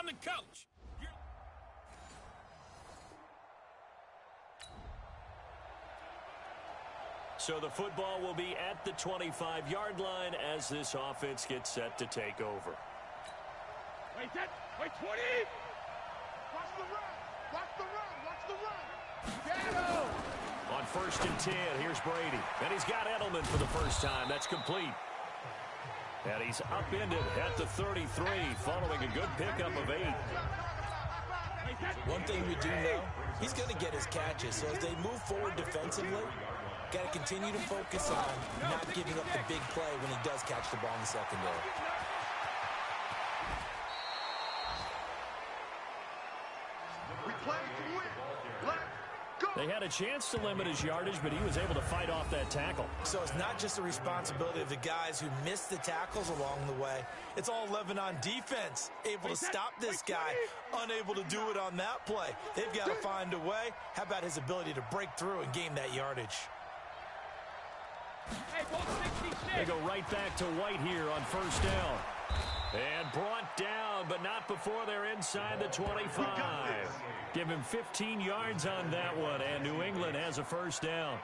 I'm the coach. So the football will be at the 25-yard line as this offense gets set to take over. Wait, 20! Watch the run! Watch the run! Watch the run! Shadow! On 1st and 10, here's Brady. And he's got Edelman for the first time. That's complete. And he's upended at the 33 following a good pickup of 8. One thing we do know, he's going to get his catches. So as they move forward defensively, got to continue to focus on not giving up the big play when he does catch the ball in the secondary. We play to win. Let's go. They had a chance to limit his yardage, but he was able to fight off that tackle. So it's not just the responsibility of the guys who missed the tackles along the way. It's all 11 on defense, able to stop this guy, unable to do it on that play. They've got to find a way. How about his ability to break through and gain that yardage? They go right back to White here on 1st down. And brought down, but not before they're inside the 25. Give him 15 yards on that one, and New England has a 1st down.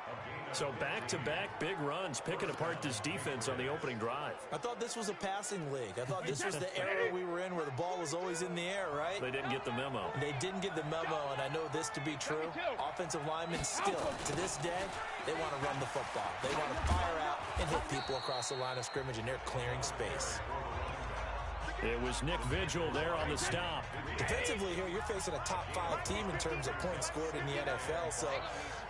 So back-to-back big runs, picking apart this defense on the opening drive. I thought this was a passing league. I thought this was the era we were in where the ball was always in the air, right? They didn't get the memo. They didn't get the memo, and I know this to be true. Offensive linemen still, to this day, they want to run the football. They want to fire out and hit people across the line of scrimmage, and they're clearing space. It was Nick Vigil there on the stop. Defensively here, you're facing a top-5 team in terms of points scored in the NFL. So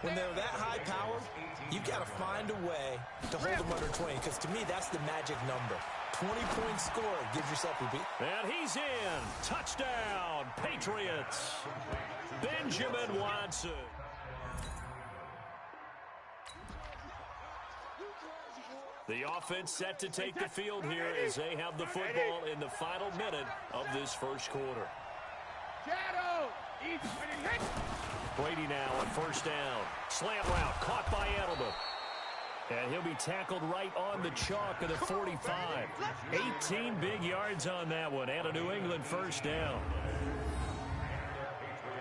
when they're that high-powered, you've got to find a way to hold them under 20, because to me, that's the magic number. 20 points scored gives yourself a beat. And he's in. Touchdown, Patriots. Benjamin Watson. The offense set to take the field here as they have the football in the final minute of this first quarter. Brady now on 1st down. Slant route caught by Edelman. And he'll be tackled right on the chalk of the 45. 18 big yards on that one, and a New England 1st down.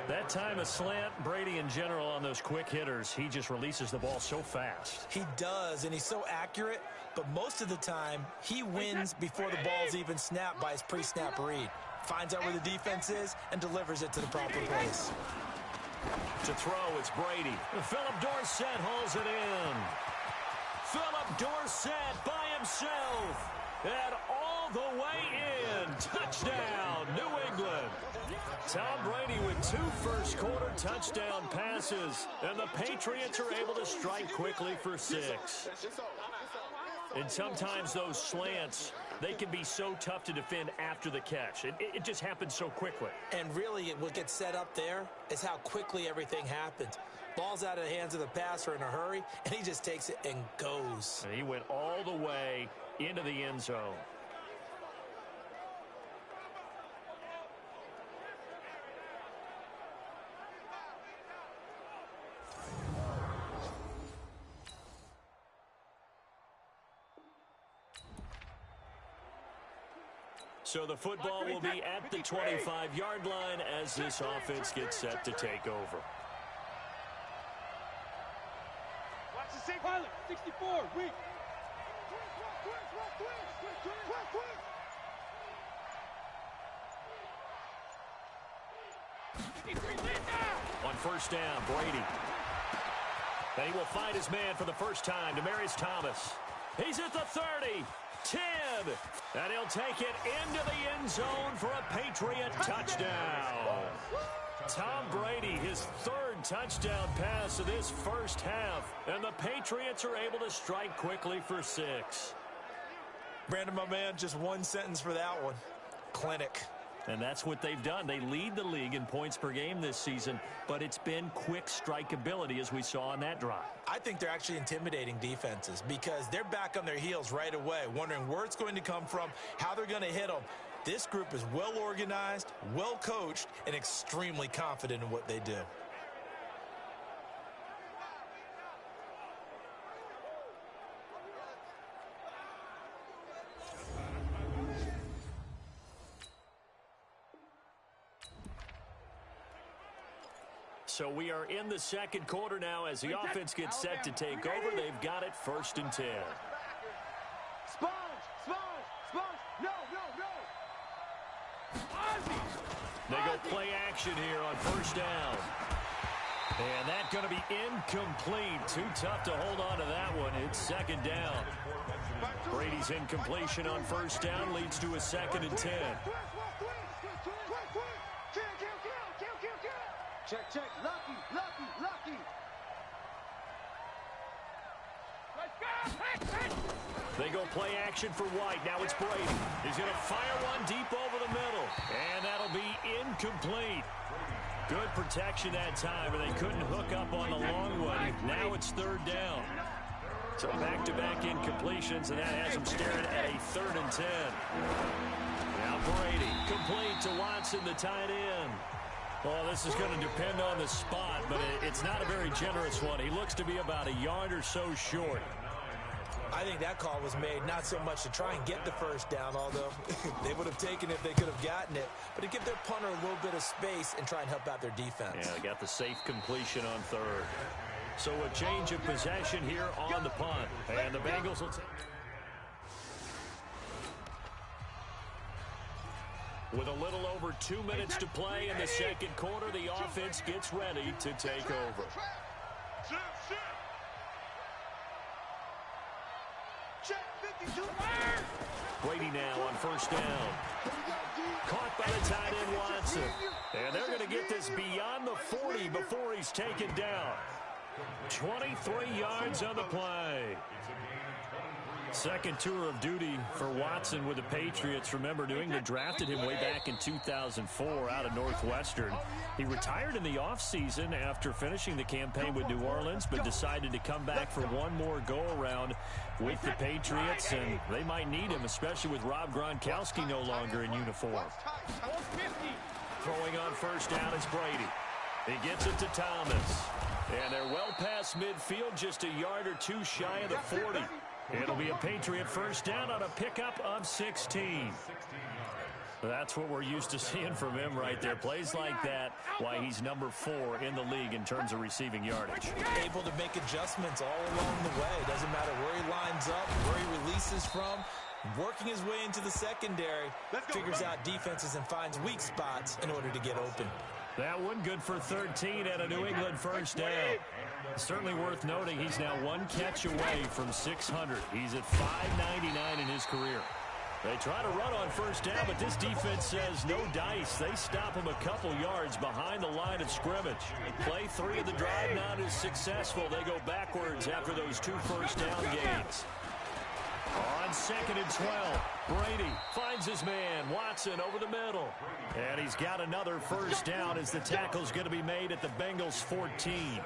That time a slant, Brady in general on those quick hitters, he just releases the ball so fast. He does, and he's so accurate, but most of the time he wins before the ball's even snapped by his pre-snap read. Finds out where the defense is and delivers it to the proper place. To throw, it's Brady. Philip Dorsett hauls it in. Philip Dorsett by himself. And all the way in. Touchdown, New England. Tom Brady with 2 first-quarter touchdown passes. And the Patriots are able to strike quickly for 6. And sometimes those slants, they can be so tough to defend after the catch. It just happens so quickly. And really, what gets set up there is how quickly everything happens. Ball's out of the hands of the passer in a hurry, and he just takes it and goes. And he went all the way into the end zone. So the football will be at the 25-yard line as this offense gets set to take over. Watch the same pilot. 64. Weak. On 1st down, Brady. And he will find his man for the first time, Demaryius Thomas. He's at the 30. 10, and he'll take it into the end zone for a Patriot touchdown. Tom Brady, his 3rd touchdown pass of this first half, and the Patriots are able to strike quickly for 6. Brandon, my man, just one sentence for that one. Clinic. And that's what they've done. They lead the league in points per game this season, but it's been quick strikeability as we saw on that drive. I think they're actually intimidating defenses because they're back on their heels right away, wondering where it's going to come from, how they're going to hit them. This group is well organized, well coached, and extremely confident in what they do. So we are in the second quarter now as the offense gets set to take over. They've got it 1st and 10. Sponge! Sponge! Sponge! No, no, no! They go play action here on 1st down. And that's going to be incomplete. Too tough to hold on to that one. It's 2nd down. Brady's incompletion on 1st down leads to a 2nd and 10. Check, check. Lucky, lucky, lucky. They go play action for White. Now it's Brady. He's going to fire one deep over the middle. And that'll be incomplete. Good protection that time, but they couldn't hook up on the long one. Now it's 3rd down. So back-to-back incompletions, and that has them staring at a 3rd and 10. Now Brady, complete to Watson, the tight end. Well, this is going to depend on the spot, but it's not a very generous one. He looks to be about a yard or so short. I think that call was made not so much to try and get the 1st down, although they would have taken it if they could have gotten it, but to give their punter a little bit of space and try and help out their defense. Yeah, they got the safe completion on 3rd. So a change of possession here on the punt. And the Bengals will take. With a little over 2 minutes to play in the second quarter, the offense gets ready to take over. Brady now on 1st down. Caught by the tight end Watson. And they're going to get this beyond the 40 before he's taken down. 23 yards on the play. Second tour of duty for Watson with the Patriots. Remember, New England drafted him way back in 2004 out of Northwestern. He retired in the offseason after finishing the campaign with New Orleans, but decided to come back for one more go-around with the Patriots, and they might need him, especially with Rob Gronkowski no longer in uniform. Throwing on 1st down is Brady. He gets it to Thomas. And they're well past midfield, just a yard or two shy of the 40. It'll be a Patriot 1st down on a pickup of 16. That's what we're used to seeing from him right there. Plays like that, why he's number 4 in the league in terms of receiving yardage. Able to make adjustments all along the way. Doesn't matter where he lines up, where he releases from. Working his way into the secondary, figures out defenses and finds weak spots in order to get open. That one good for 13 at a New England 1st down. Certainly worth noting he's now one catch away from 600. He's at 599 in his career. They try to run on 1st down, but this defense says no dice. They stop him a couple yards behind the line of scrimmage. Play 3 of the drive not as successful. They go backwards after those 2 1st down gains. On 2nd and 12, Brady finds his man, Watson, over the middle. And he's got another 1st down as the tackle's going to be made at the Bengals 14.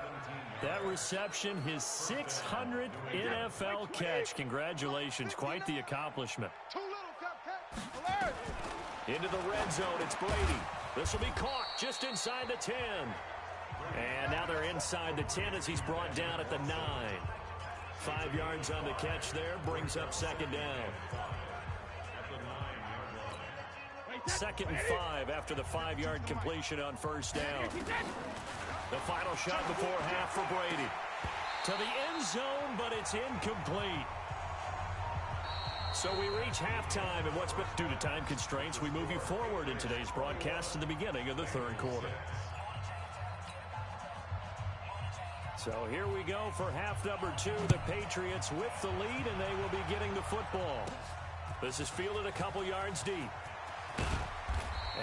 That reception, his 600th NFL catch. Congratulations, quite the accomplishment. Into the red zone, it's Brady. This will be caught just inside the 10. And now they're inside the 10 as he's brought down at the 9. 5 yards on the catch there, brings up 2nd down. 2nd and 5 after the 5-yard completion on 1st down. The final shot before half for Brady. To the end zone, but it's incomplete. So we reach halftime, and what's been due to time constraints, we move you forward in today's broadcast to the beginning of the 3rd quarter. So here we go for half number 2. The Patriots with the lead, and they will be getting the football. This is fielded a couple yards deep.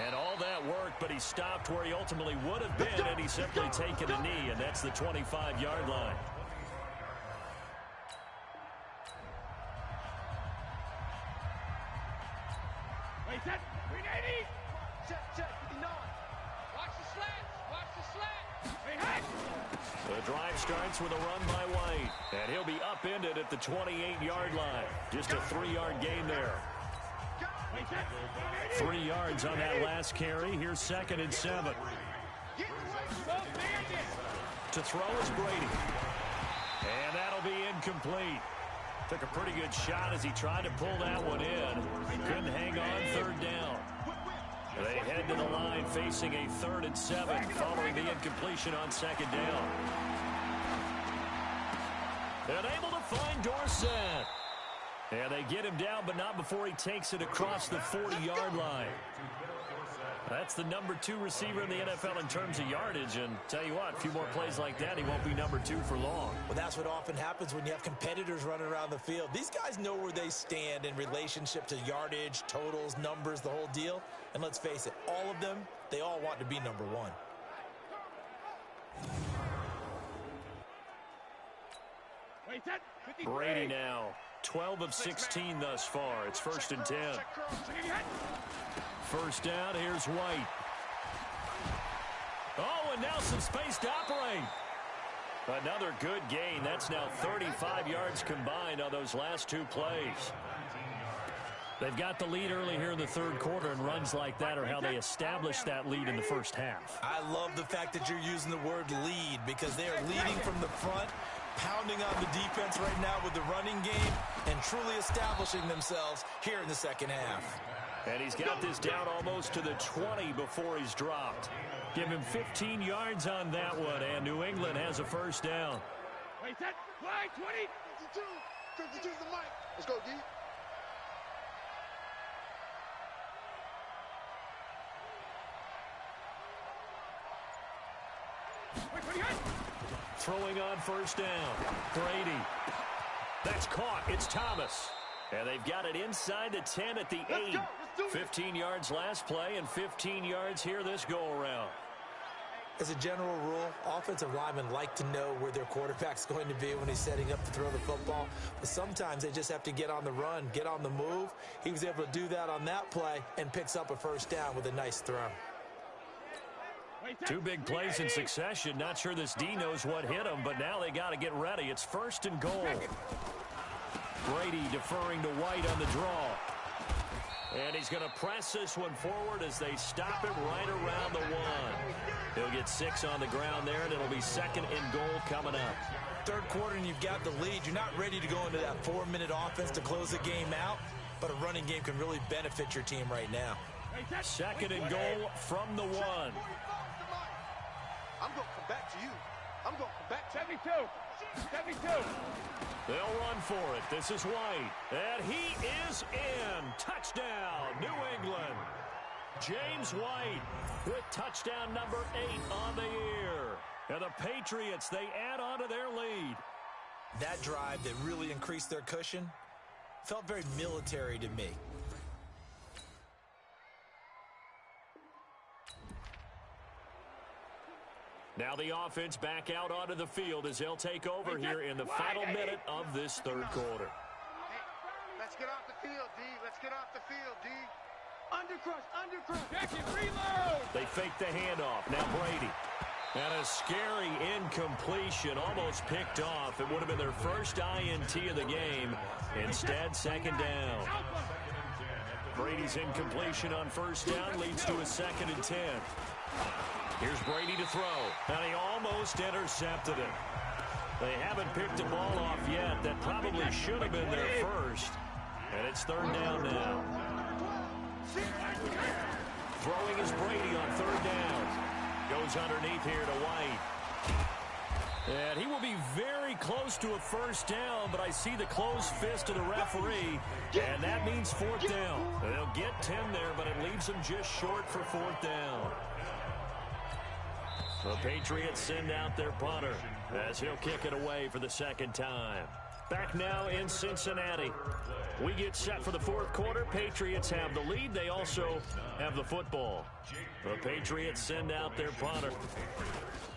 And all that work, but he stopped where he ultimately would have been, and he's simply taken a knee, and that's the 25-yard line. Wait, set. 380. Check, 59. Watch the slant. Watch the slant. Hey, hey. The drive starts with a run by White, and he'll be upended at the 28-yard line. Just a 3-yard gain there. 3 yards on that last carry. Here's 2nd and 7. To throw is Brady. And that'll be incomplete. Took a pretty good shot as he tried to pull that one in. Couldn't hang on 3rd down. They head to the line facing a 3rd and 7 following the incompletion on second down. And able to find Dorsett. And they get him down, but not before he takes it across the 40-yard line. That's the number 2 receiver in the NFL in terms of yardage. And tell you what, a few more plays like that, he won't be number 2 for long. Well, that's what often happens when you have competitors running around the field. These guys know where they stand in relationship to yardage, totals, numbers, the whole deal. And let's face it, all of them, they all want to be number 1. Brady now, 12 of 16 thus far. It's 1st and 10. First down, here's White. Oh, and now some space to operate. Another good gain. That's now 35 yards combined on those last 2 plays. They've got the lead early here in the third quarter, and runs like that are how they establish that lead in the first half. I love the fact that you're using the word lead, because they are leading from the front, pounding on the defense right now with the running game, and truly establishing themselves here in the second half. And he's got this down almost to the 20 before he's dropped. Give him 15 yards on that one, and New England has a first down. Wait, set, flag, 20. 52 is the mic. Let's go, D. Throwing on first down. Brady. That's caught. It's Thomas. And they've got it inside the 10 at the 8. 15 yards last play and 15 yards here this go-around. As a general rule, offensive linemen like to know where their quarterback's going to be when he's setting up to throw the football. But sometimes they just have to get on the run, get on the move. He was able to do that on that play and picks up a first down with a nice throw. 2 big plays in succession. Not sure this D knows what hit him, but now they got to get ready. It's 1st and goal. Brady deferring to White on the draw. And he's going to press this one forward as they stop him right around the 1. He'll get 6 on the ground there, and it'll be 2nd and goal coming up. Third quarter, and you've got the lead. You're not ready to go into that 4-minute offense to close the game out, but a running game can really benefit your team right now. 2nd and goal from the 1. I'm going to come back to you. I'm going to come back to 72. 72. They'll run for it. This is White. And he is in. Touchdown, New England. James White with touchdown number 8 on the year. And the Patriots, they add on to their lead. That drive that really increased their cushion felt very military to me. Now the offense back out onto the field as they'll take over here in the final minute of this third quarter. Hey, let's get off the field, D. Let's get off the field, D. Undercrush, undercrush. Jackson, reload. They fake the handoff. Now Brady. And a scary incompletion, almost picked off. It would have been their first INT of the game. Instead, 2nd down. Brady's incompletion on first down leads to a 2nd and 10. Here's Brady to throw, and he almost intercepted it. They haven't picked the ball off yet. That probably should have been their first. And it's 3rd down now. Throwing is Brady on 3rd down. Goes underneath here to White. And he will be very close to a first down, but I see the closed fist of the referee, and that means 4th down. They'll get 10 there, but it leaves them just short for 4th down. The Patriots send out their punter as he'll kick it away for the 2nd time. Back now in Cincinnati. We get set for the 4th quarter. Patriots have the lead. They also have the football. The Patriots send out their punter.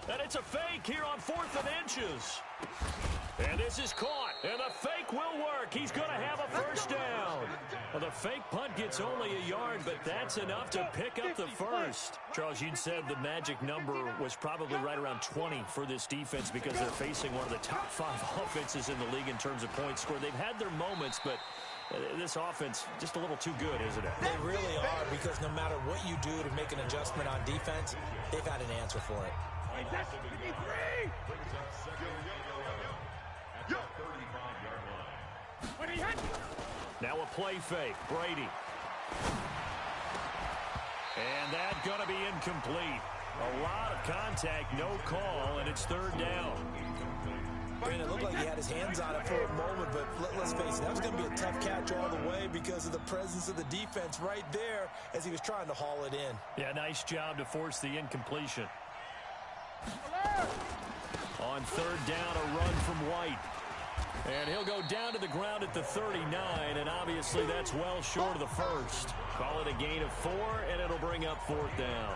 And it's a fake here on 4th and inches. And this is caught. And the fake will work. He's going to have a first down. Well, the fake punt gets only a yard, but that's enough to pick up the first. Charles, you'd said the magic number was probably right around 20 for this defense because they're facing one of the top 5 offenses in the league in terms of points scored. They've had their moments, but this offense just a little too good, isn't it? They really are, because no matter what you do to make an adjustment on defense, they've had an answer for it. Now a play fake. Brady. And that's going to be incomplete. A lot of contact, no call, and it's third down. And it looked like he had his hands on it for a moment, but let's face it, that was going to be a tough catch all the way because of the presence of the defense right there as he was trying to haul it in. Yeah, nice job to force the incompletion. On third down, a run from White. And he'll go down to the ground at the 39, and obviously that's well short of the first. Call it a gain of 4, and it'll bring up fourth down.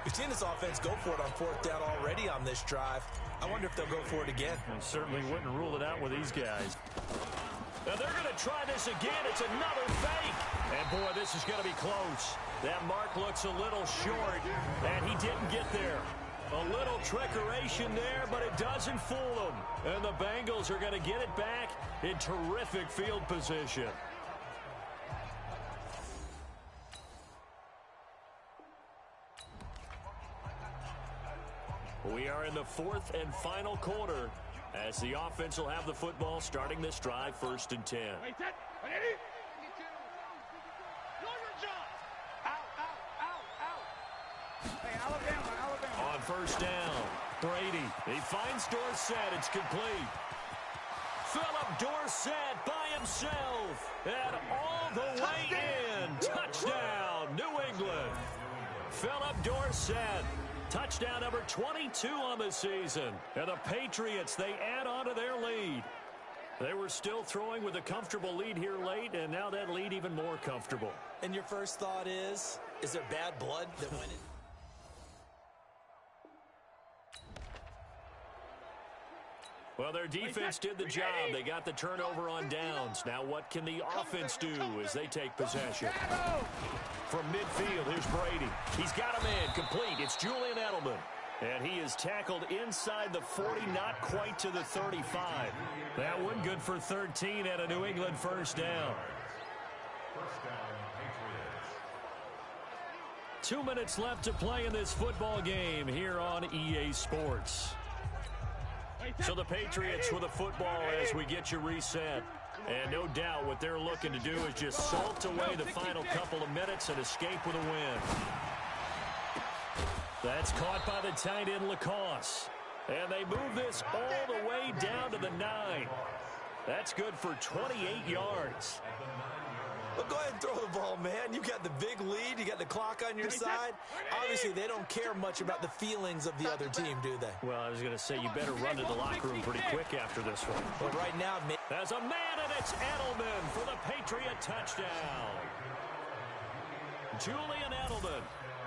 We've seen this offense go for it on fourth down already on this drive. I wonder if they'll go for it again. I certainly wouldn't rule it out with these guys. Now they're going to try this again. It's another fake. And, boy, this is going to be close. That mark looks a little short, and he didn't get there. A little trickeration there, but it doesn't fool them. And the Bengals are going to get it back in terrific field position. We are in the fourth and final quarter as the offense will have the football starting this drive, 1st and 10. Wait, set, ready? Know your job. Out. Hey, Alabama. On first down, Brady. He finds Dorsett. It's complete. Philip Dorsett by himself. And all the way in. Touchdown, New England. Philip Dorsett. Touchdown number 22 on the season. And the Patriots, they add on to their lead. They were still throwing with a comfortable lead here late, and now that lead even more comfortable. And your first thought is there bad blood that went in? Well, their defense did the job. They got the turnover on downs. Now what can the offense do as they take possession? From midfield, here's Brady. He's got a man complete. It's Julian Edelman. And he is tackled inside the 40, not quite to the 35. That one good for 13 at a New England first down. 2 minutes left to play in this football game here on EA Sports. So the Patriots with the football as we get you reset. And no doubt what they're looking to do is just salt away the final couple of minutes and escape with a win. That's caught by the tight end Lacoste. And they move this all the way down to the 9. That's good for 28 yards. Well, go ahead and throw the ball, man. You got the big lead. You got the clock on your side. Obviously, they don't care much about the feelings of the other team, do they? Well, I was going to say, you better run to the locker room pretty quick after this one. But right now, there's a man, and it's Edelman for the Patriot touchdown. Julian Edelman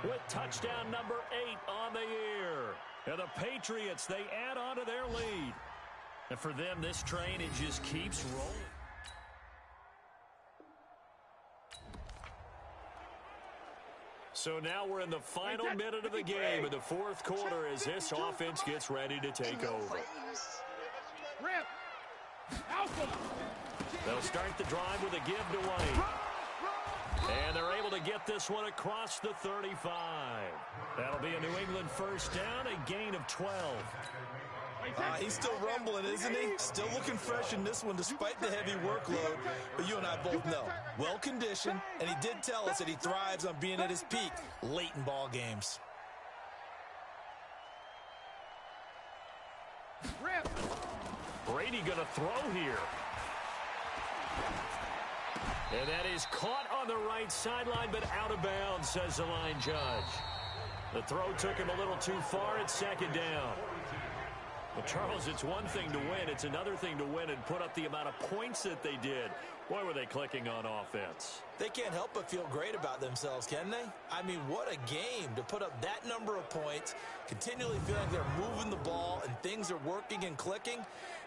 with touchdown number 8 on the year. And the Patriots, they add on to their lead. And for them, this train, it just keeps rolling. So now we're in the final minute of the game in the fourth quarter as this offense gets ready to take over. They'll start the drive with a give to White. And they're able to get this one across the 35. That'll be a New England first down, a gain of 12. He's still rumbling, isn't he? Still looking fresh in this one despite the heavy workload. But you and I both know, well-conditioned, and he did tell us that he thrives on being at his peak late in ball games. Brady going to throw here. And that is caught on the right sideline, but out of bounds, says the line judge. The throw took him a little too far at second down. Well, Charles, it's one thing to win. It's another thing to win and put up the amount of points that they did. Boy, were they clicking on offense. They can't help but feel great about themselves, can they? I mean, what a game to put up that number of points, continually feeling like they're moving the ball and things are working and clicking.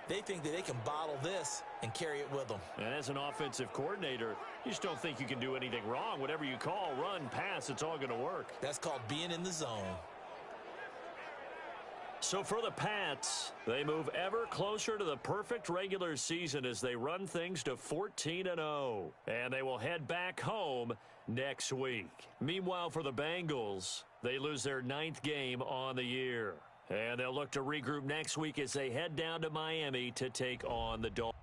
They think that they can bottle this and carry it with them. And as an offensive coordinator, you just don't think you can do anything wrong. Whatever you call, run, pass, it's all going to work. That's called being in the zone. So for the Pats, they move ever closer to the perfect regular season as they run things to 14-0. And they will head back home next week. Meanwhile, for the Bengals, they lose their 9th game on the year. And they'll look to regroup next week as they head down to Miami to take on the Dolphins.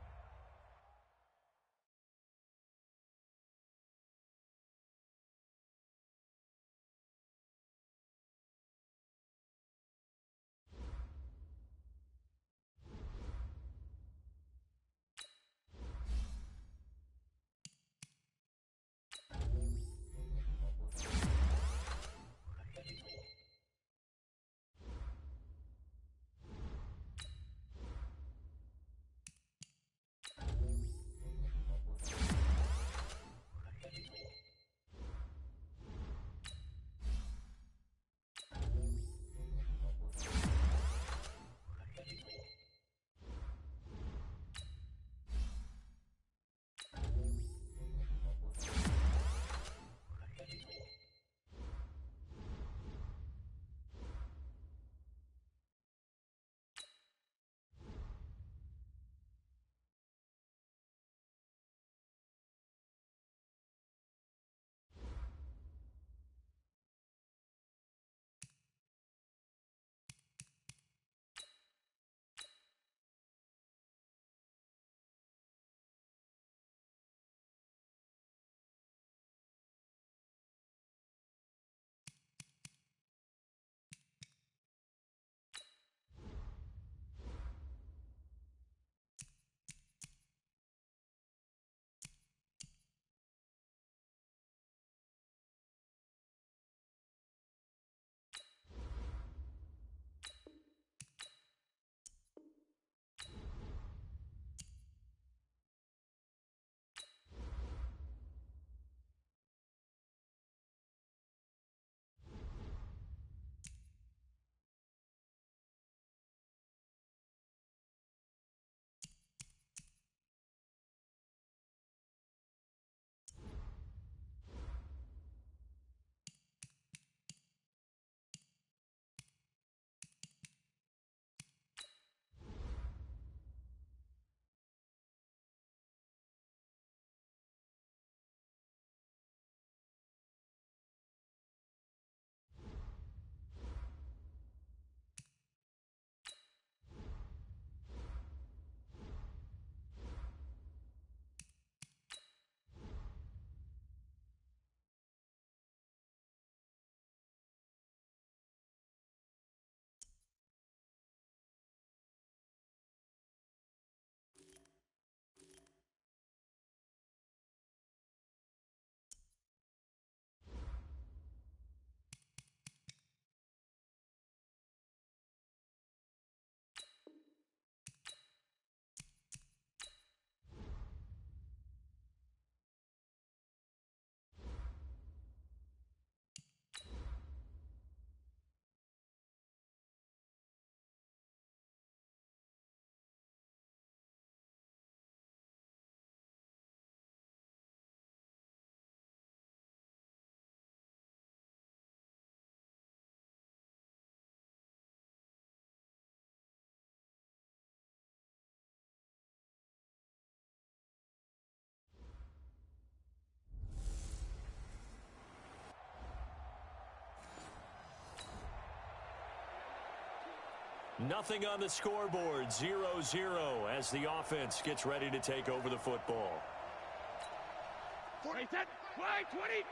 Nothing on the scoreboard, 0-0 as the offense gets ready to take over the football. 40, 10, wide, 20.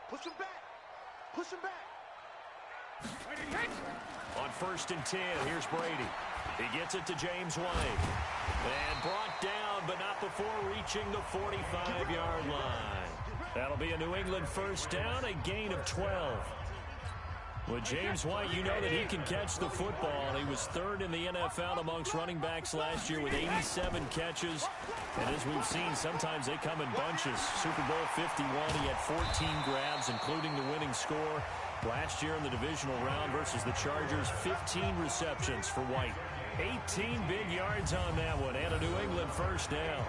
Push him back. Push him back. On 1st and 10, here's Brady. He gets it to James White. And brought down, but not before reaching the 45-yard line. That'll be a New England first down, a gain of 12. With James White, you know that he can catch the football. He was 3rd in the NFL amongst running backs last year with 87 catches. And as we've seen, sometimes they come in bunches. Super Bowl 51, he had 14 grabs, including the winning score. Last year in the divisional round versus the Chargers, 15 receptions for White. 18 big yards on that one, and a New England first down.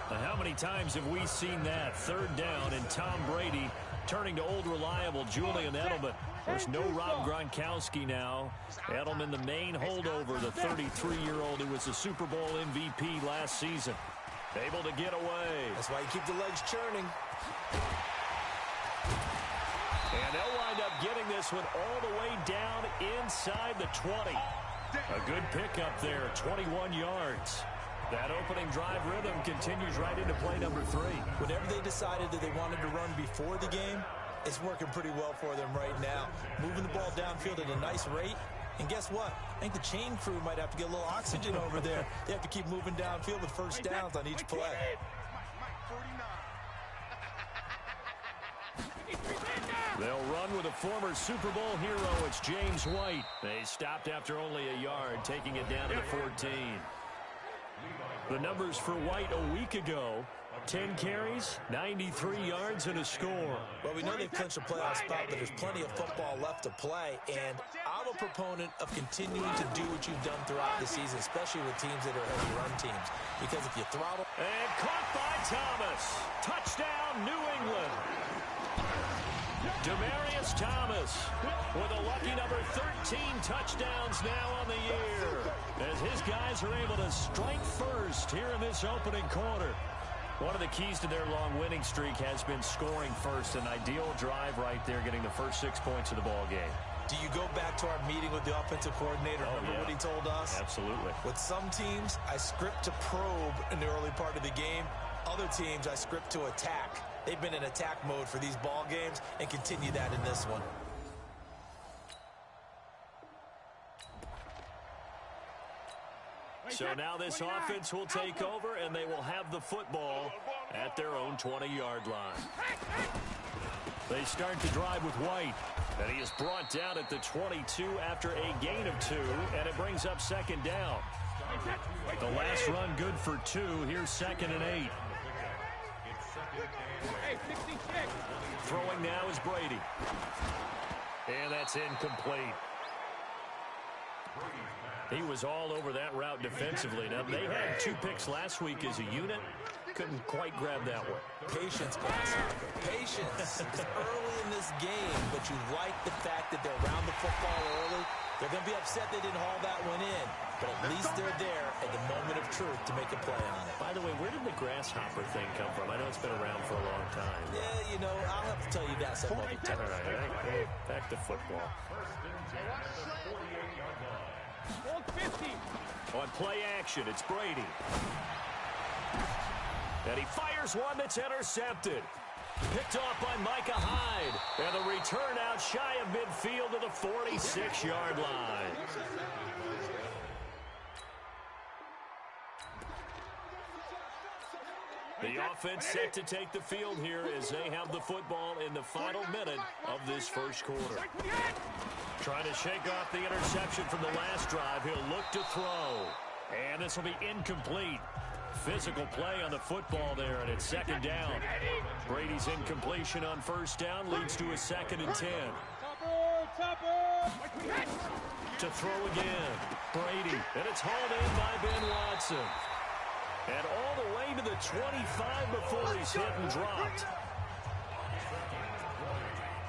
Now, how many times have we seen that? 3rd down, and Tom Brady turning to old reliable Julian Edelman. There's no Rob Gronkowski now. Edelman, the main holdover, the 33-year-old who was the Super Bowl MVP last season. Able to get away. That's why you keep the legs churning. And they'll wind up getting this one all the way down inside the 20. A good pickup there, 21 yards. That opening drive rhythm continues right into play number 3. Whenever they decided that they wanted to run before the game, it's working pretty well for them right now. Moving the ball downfield at a nice rate. And guess what? I think the chain crew might have to get a little oxygen over there. They have to keep moving downfield with first downs on each play. They'll run with a former Super Bowl hero. It's James White. They stopped after only a yard, taking it down to the 14. The numbers for White a week ago: 10 carries, 93 yards, and a score. Well, we know they've clinched a playoff spot, but there's plenty of football left to play, and I'm a proponent of continuing to do what you've done throughout the season, especially with teams that are heavy run teams, because if you throttle... And caught by Thomas. Touchdown, New England. Demaryius Thomas with a lucky number 13 touchdowns now on the year, as his guys are able to strike first here in this opening quarter. One of the keys to their long winning streak has been scoring first. An ideal drive right there, getting the first 6 points of the ball game. Do you go back to our meeting with the offensive coordinator? Remember what he told us? Absolutely. With some teams, I script to probe in the early part of the game. Other teams, I script to attack. They've been in attack mode for these ball games and continue that in this one. So now this offense will take over, and they will have the football at their own 20-yard line. They start to drive with White, and he is brought down at the 22 after a gain of 2, and it brings up 2nd down. The last run good for 2. Here's 2nd and 8. Throwing now is Brady. And that's incomplete. He was all over that route defensively. Now, they had 2 picks last week as a unit. Couldn't quite grab that one. Patience, Grasshopper. Patience. It's early in this game, but you like the fact that they're around the football early. They're going to be upset they didn't haul that one in, but at least they're there at the moment of truth to make a play on it. By the way, where did the grasshopper thing come from? I know it's been around for a long time. Yeah, you know, I'll have to tell you that some other time. All right, back to football. On play action, it's Brady. And he fires one that's intercepted. Picked off by Micah Hyde. And the return out shy of midfield to the 46-yard line. The offense set to take the field here as they have the football in the final minute of this first quarter. Trying to shake off the interception from the last drive. He'll look to throw. And this will be incomplete. Physical play on the football there, and it's 2nd down. Brady's incompletion on 1st down leads to a 2nd and 10. To throw again, Brady, and it's hauled in by Ben Watson. And all the way to the 25 before he's hit and dropped.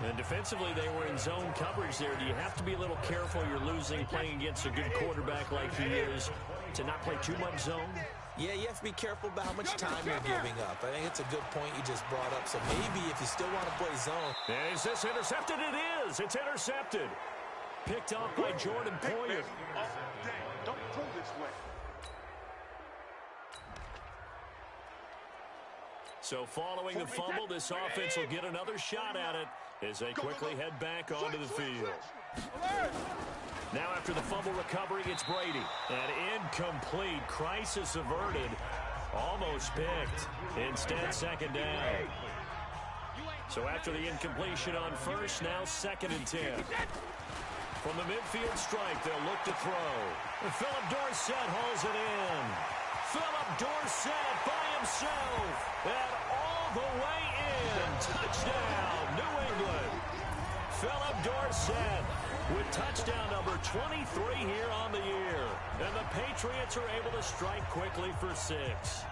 And defensively, they were in zone coverage there. Do you have to be a little careful? You're losing playing against a good quarterback like he is to not play too much zone? Yeah, you have to be careful about how much time you're giving up. I think it's a good point you just brought up. So maybe if you still want to play zone. Is this intercepted? It is. It's intercepted. picked off by Jordan Poyer. Don't throw this way. So following the fumble, this offense will get another shot at it as they quickly head back onto the field. Now after the fumble recovery, it's Brady. An incomplete, crisis averted, almost picked. Instead, second down. So after the incompletion on first, now 2nd and 10. From the midfield stripe, they'll look to throw. And Philip Dorsett hauls it in. Philip Dorsett by himself. And all the way in. Touchdown, New England. Philip Dorsett with touchdown number 23 here on the year. And the Patriots are able to strike quickly for 6.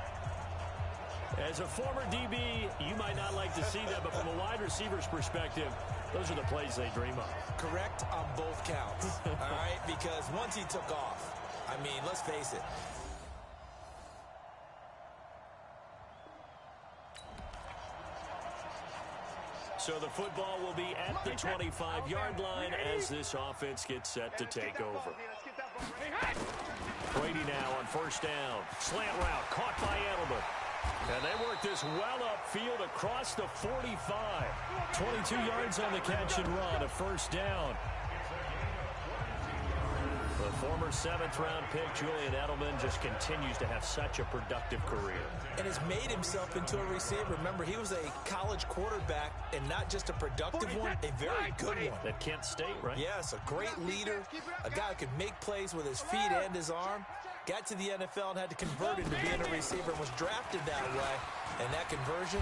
As a former DB, you might not like to see that, but from a wide receiver's perspective, those are the plays they dream of. Correct on both counts, all right? Because once he took off, I mean, let's face it. So the football will be at the 25-yard line as this offense gets set to take over. Brady now on first down. Slant route caught by Edelman. And they work this well upfield across the 45. 22 yards on the catch and run, a first down. The former 7th-round pick, Julian Edelman, just continues to have such a productive career. And has made himself into a receiver. Remember, he was a college quarterback, and not just a productive one, a very good one. At Kent State, right? Yes, a great leader, a guy who could make plays with his feet and his arm. Got to the NFL and had to convert into being a receiver and was drafted that way. And that conversion,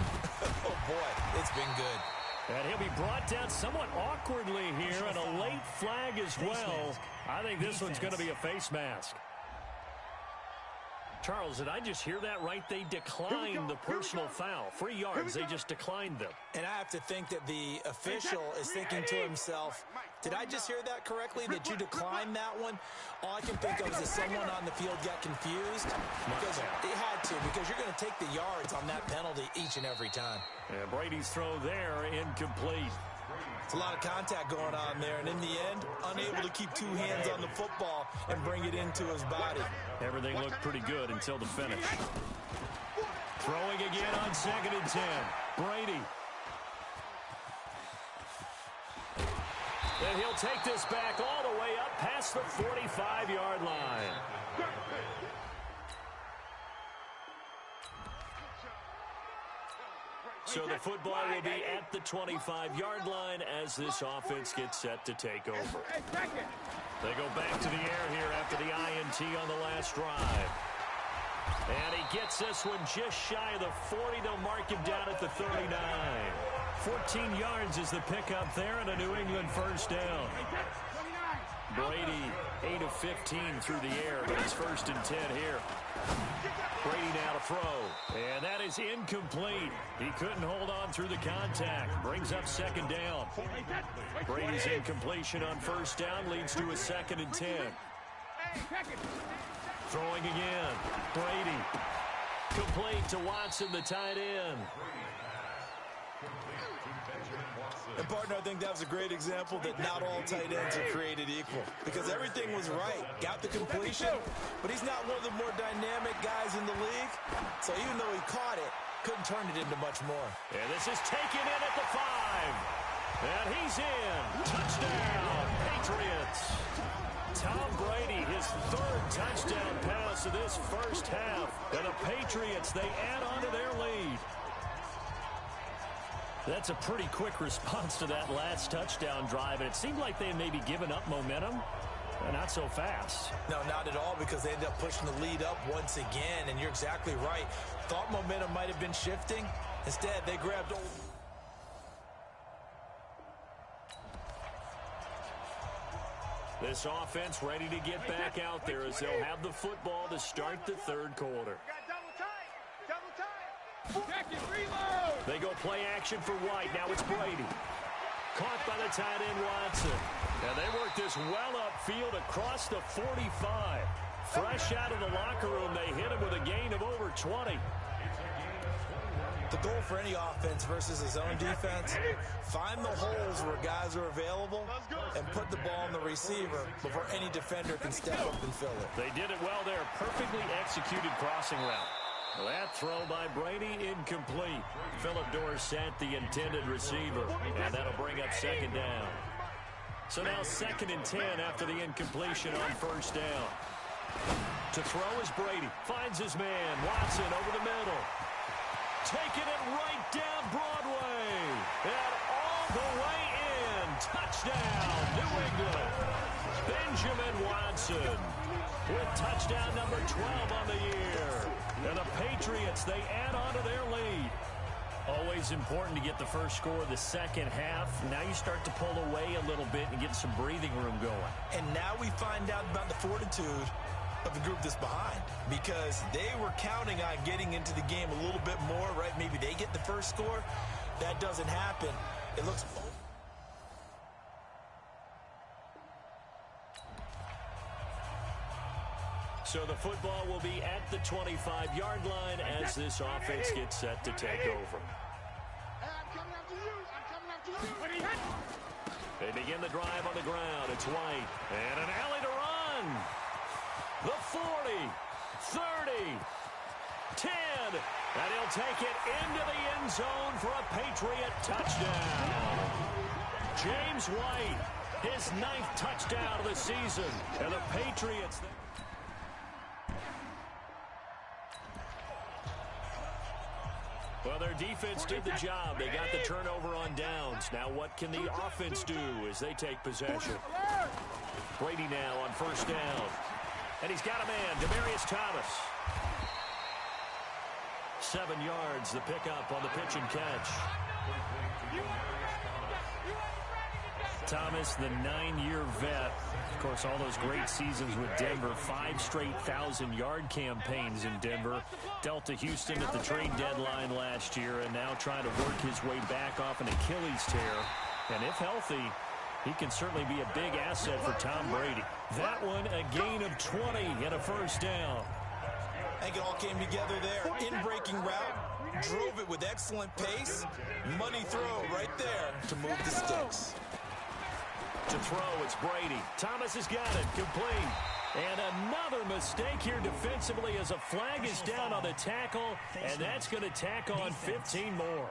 oh boy, it's been good. And he'll be brought down somewhat awkwardly here, and a late flag as well. I think this one's going to be a face mask. Charles, did I just hear that right? They declined the personal foul. 3 yards, they just declined them. And I have to think that the official is thinking to himself, did I just hear that correctly, that you declined that one? All I can think of is that someone on the field got confused. Because it had to, because you're going to take the yards on that penalty each and every time. And Brady's throw there, incomplete. It's a lot of contact going on there, and in the end, unable to keep 2 hands on the football and bring it into his body. Everything looked pretty good until the finish. Throwing again on 2nd and 10. Brady. And he'll take this back all the way up past the 45-yard line. So the football will be at the 25-yard line as this offense gets set to take over. They go back to the air here after the INT on the last drive. And he gets this one just shy of the 40. They'll mark him down at the 39. 14 yards is the pickup there and a New England first down. Brady, 8 of 15 through the air, but it's 1st and 10 here. Brady now to throw, and that is incomplete. He couldn't hold on through the contact. Brings up 2nd down. Brady's incompletion on 1st down leads to a 2nd and 10. Throwing again. Brady. Complete to Watson, the tight end. And, partner, I think that was a great example that not all tight ends are created equal. Because everything was right. Got the completion, but he's not one of the more dynamic guys in the league. So even though he caught it, couldn't turn it into much more. And this is taken in at the 5. And he's in. Touchdown, Patriots. Tom Brady, his 3rd touchdown pass of this first half. And the Patriots, they add on to their lead. That's a pretty quick response to that last touchdown drive, and it seemed like they had maybe given up momentum. Not so fast. No, not at all, because they ended up pushing the lead up once again, and you're exactly right. Thought momentum might have been shifting. Instead, they grabbed... This offense ready to get back out there as they'll have the football to start the 3rd quarter. They go play action for White. Now it's Brady. Caught by the tight end Watson. And they work this well upfield across the 45. Fresh out of the locker room, they hit him with a gain of over 20. The goal for any offense versus his own defense, find the holes where guys are available and put the ball on the receiver before any defender can step up and fill it. They did it well there. Perfectly executed crossing route. That throw by Brady incomplete. Philip Dorsett, the intended receiver, and that'll bring up second down. So now 2nd and 10 after the incompletion on first down. To throw is Brady. Finds his man. Watson over the middle. Taking it right down Broadway. And all the way in. Touchdown, New England. Benjamin Watson with touchdown number 12 on the year. And the Patriots, they add on to their lead. Always important to get the first score of the second half. Now you start to pull away a little bit and get some breathing room going. And now we find out about the fortitude of the group that's behind, because they were counting on getting into the game a little bit more, right? Maybe they get the first score. That doesn't happen. It looks... So the football will be at the 25-yard line as this offense gets set to take over. They begin the drive on the ground. It's White. And an alley to run. The 40, 30, 10. And he'll take it into the end zone for a Patriot touchdown. James White, his 9th touchdown of the season. And the Patriots... Well, their defense did the job. They got the turnover on downs. Now what can the offense do as they take possession? Brady now on first down. And he's got a man, Demaryius Thomas. 7 yards, the pickup on the pitch and catch. Thomas, the 9-year vet. Of course, all those great seasons with Denver. 5 straight 1,000-yard campaigns in Denver. Dealt to Houston at the trade deadline last year, and now trying to work his way back off an Achilles tear. And if healthy, he can certainly be a big asset for Tom Brady. That one, a gain of 20 and a first down. I think it all came together there. In-breaking route, drove it with excellent pace. Money throw right there to move the sticks. To throw, it's Brady. Thomas has got it, complete. And another mistake here defensively as a flag is down on the tackle, and that's going to tack on 15 more.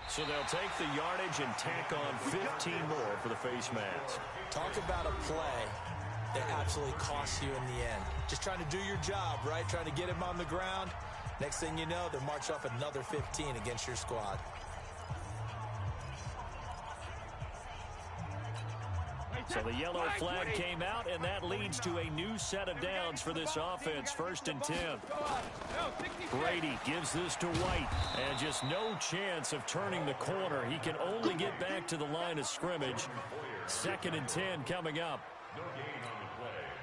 So they'll take the yardage and tack on 15 more for the face mask. Talk about a play that absolutely costs you in the end. Just trying to do your job, right? Trying to get him on the ground. Next thing you know, they'll march off another 15 against your squad. So the yellow flag came out, and that leads to a new set of downs for this offense. 1st and 10. Brady gives this to White, and just no chance of turning the corner. He can only get back to the line of scrimmage. 2nd and 10 coming up.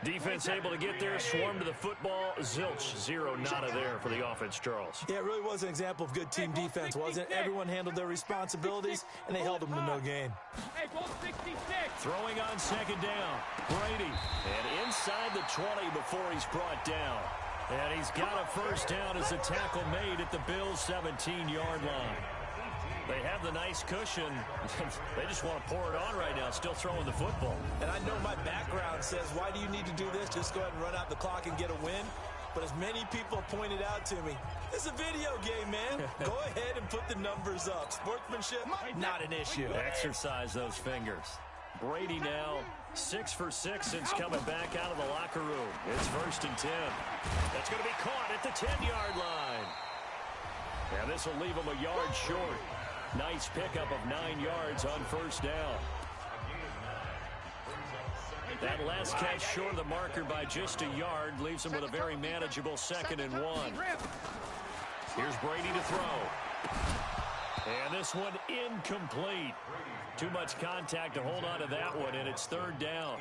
Defense able to get there, swarm to the football. Zilch, 0 nada there for the offense, Charles. Yeah, it really was an example of good team defense, wasn't it? Everyone handled their responsibilities, and they held them to no gain. Throwing on 2nd down, Brady. And inside the 20 before he's brought down. And he's got a first down as the tackle made at the Bills' 17-yard line. They have the nice cushion. They just want to pour it on right now, still throwing the football. And I know my background says, why do you need to do this? Just go ahead and run out the clock and get a win. But as many people pointed out to me, this is a video game, man. Go ahead and put the numbers up. Sportsmanship, not an issue. Exercise those fingers. Brady now 6 for 6 since coming back out of the locker room. It's 1st and 10. That's going to be caught at the 10-yard line. And this will leave him a yard short. Nice pickup of 9 yards on first down. That last catch short of the marker by just a yard leaves him with a very manageable 2nd and 1. Here's Brady to throw. And this one incomplete. Too much contact to hold on to that one, and it's 3rd down.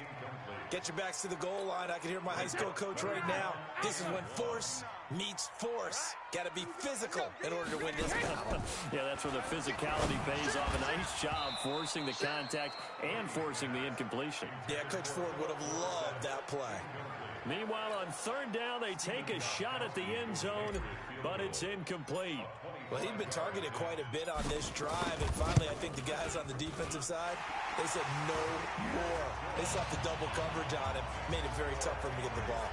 Get your backs to the goal line. I can hear my high school coach right now. This is when force meets force. Got to be physical in order to win this battle. Yeah, that's where the physicality pays off. A nice job forcing the contact and forcing the incompletion. Yeah, Coach Ford would have loved that play. Meanwhile, on 3rd down, they take a shot at the end zone, but it's incomplete. Well, he'd been targeted quite a bit on this drive, and finally I think the guys on the defensive side, they said no more. They slapped the double coverage on him, made it very tough for him to get the ball.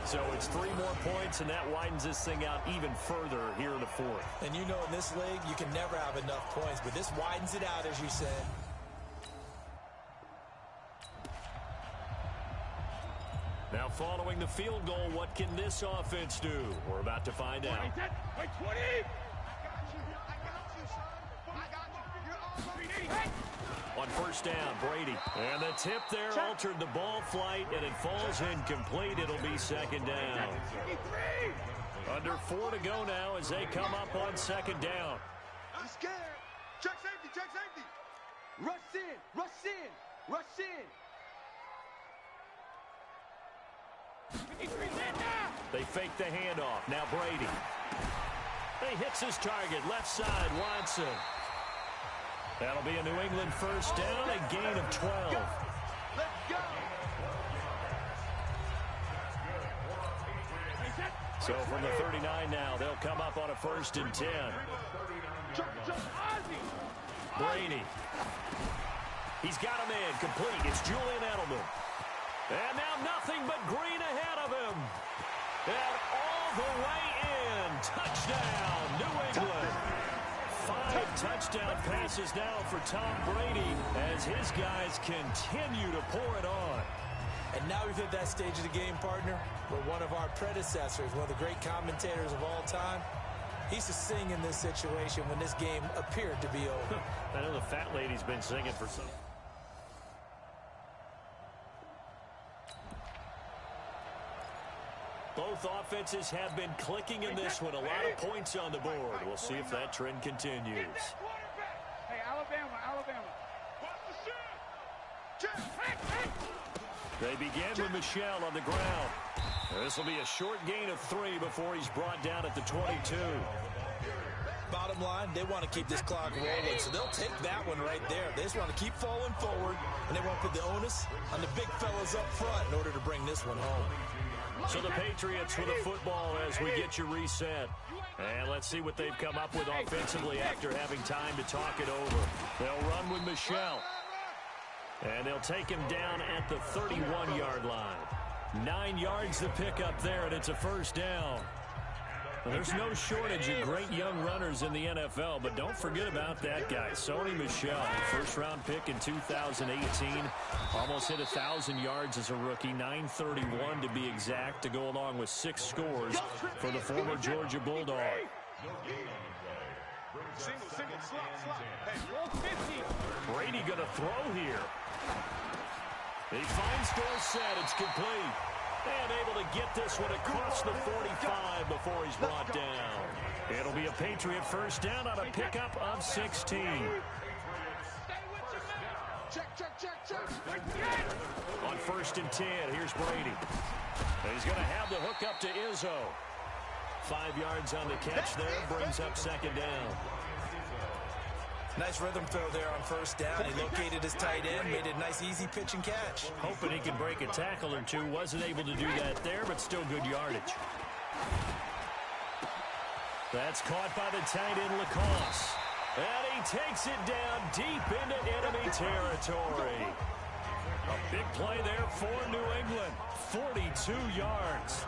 So it's 3 more points, and that widens this thing out even further here in the fourth. And you know in this league, you can never have enough points, but this widens it out, as you said. Now following the field goal, what can this offense do? We're about to find out. Wait, 20! On first down, Brady. And the tip there altered the ball flight, and it falls incomplete. It'll be second down. Under 4 to go now as they come up on second down. I'm scared. Check safety, check safety. Rush in, rush in, rush in. They fake the handoff. Now Brady. He hits his target. Left side, Watson. That'll be a New England first down, a gain of 12. Let's go. So from the 39 now, they'll come up on a 1st and 10. Brady. He's got a man complete. It's Julian Edelman. And now nothing but green ahead of him. And all the way in. Touchdown, New England. 5 touchdown passes now for Tom Brady as his guys continue to pour it on. And now we've hit that stage of the game, partner, where one of our predecessors, one of the great commentators of all time, he used to sing in this situation when this game appeared to be over. I know the fat lady's been singing for some. Both offenses have been clicking in this one. A lot of points on the board. We'll see if that trend continues. Hey, Alabama. They begin with Michel on the ground. This will be a short gain of 3 before he's brought down at the 22. Bottom line, they want to keep this clock rolling, so they'll take that one right there. They just want to keep falling forward, and they won't put the onus on the big fellas up front in order to bring this one home. So the Patriots with the football as we get you reset. And let's see what they've come up with offensively after having time to talk it over. They'll run with Michel. And they'll take him down at the 31-yard line. 9 yards to pick up there, and it's a first down. Well, there's no shortage of great young runners in the NFL, but don't forget about that guy, Sony Michel, first-round pick in 2018. Almost hit 1,000 yards as a rookie, 931 to be exact, to go along with 6 scores for the former Georgia Bulldog. Single, slot. Hey, roll 50. Brady going to throw here. He finds Dorsett. It's complete. And able to get this one across the 45 before he's brought down. It'll be a Patriot first down on a pickup of 16. Check. On 1st and 10, here's Brady. And he's going to have the hook up to Izzo. 5 yards on the catch there, brings up second down. Nice rhythm throw there on first down. He located his tight end, made it a nice, easy pitch and catch. Hoping he can break a tackle or two. Wasn't able to do that there, but still good yardage. That's caught by the tight end, Lacoste. And he takes it down deep into enemy territory. A big play there for New England. 42 yards.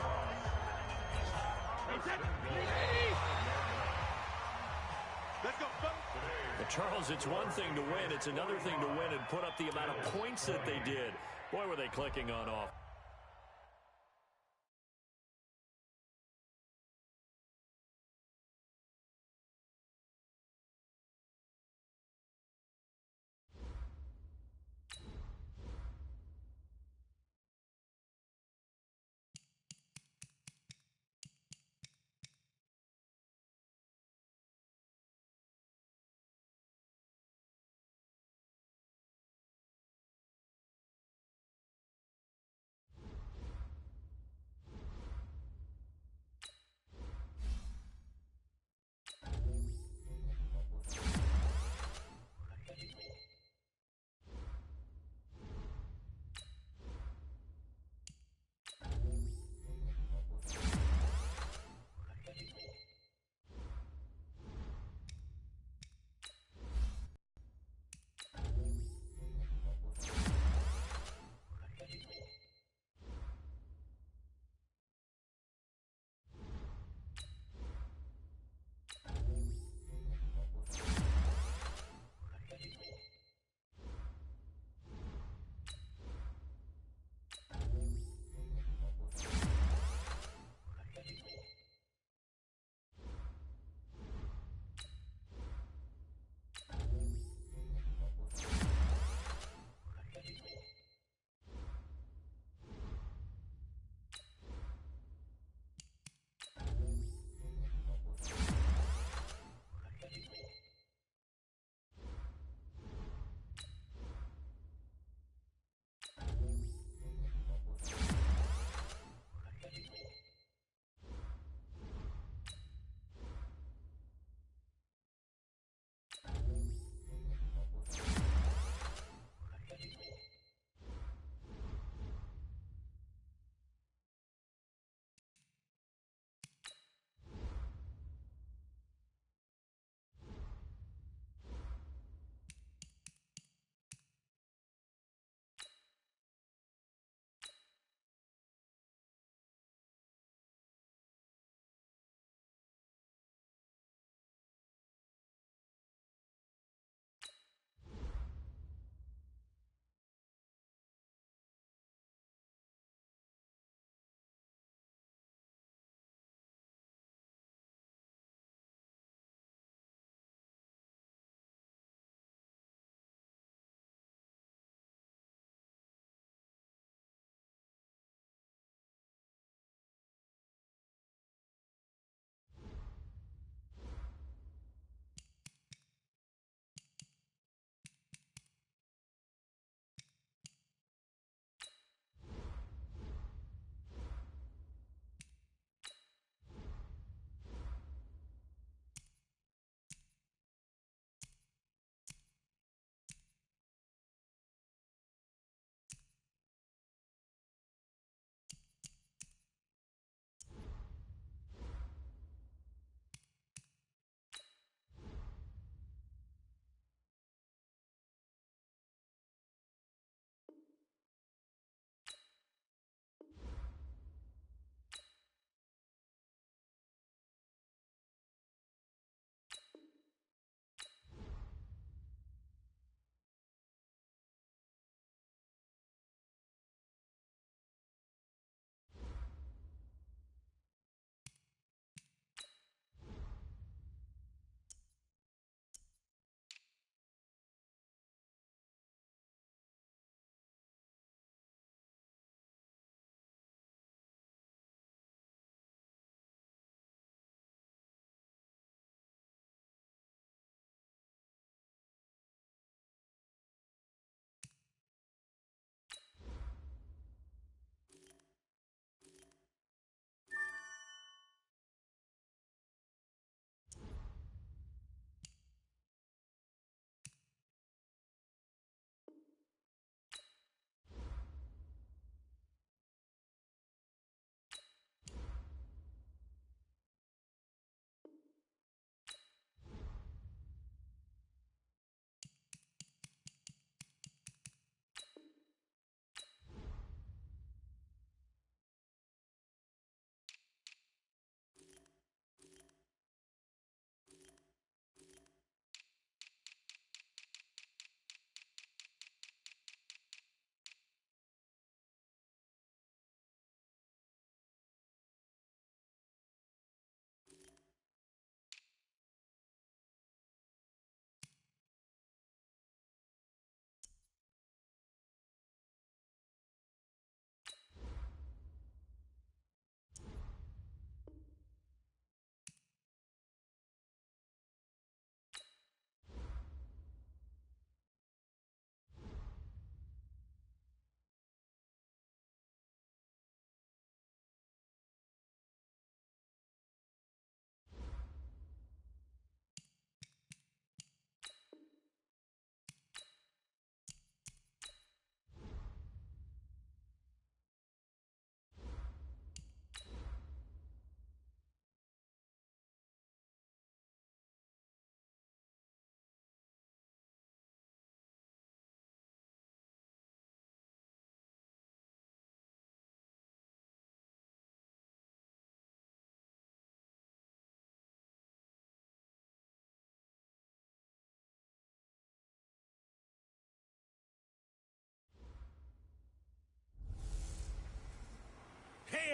Let's go, But Charles, it's one thing to win. It's another thing to win and put up the amount of points that they did. Boy, were they clicking on off.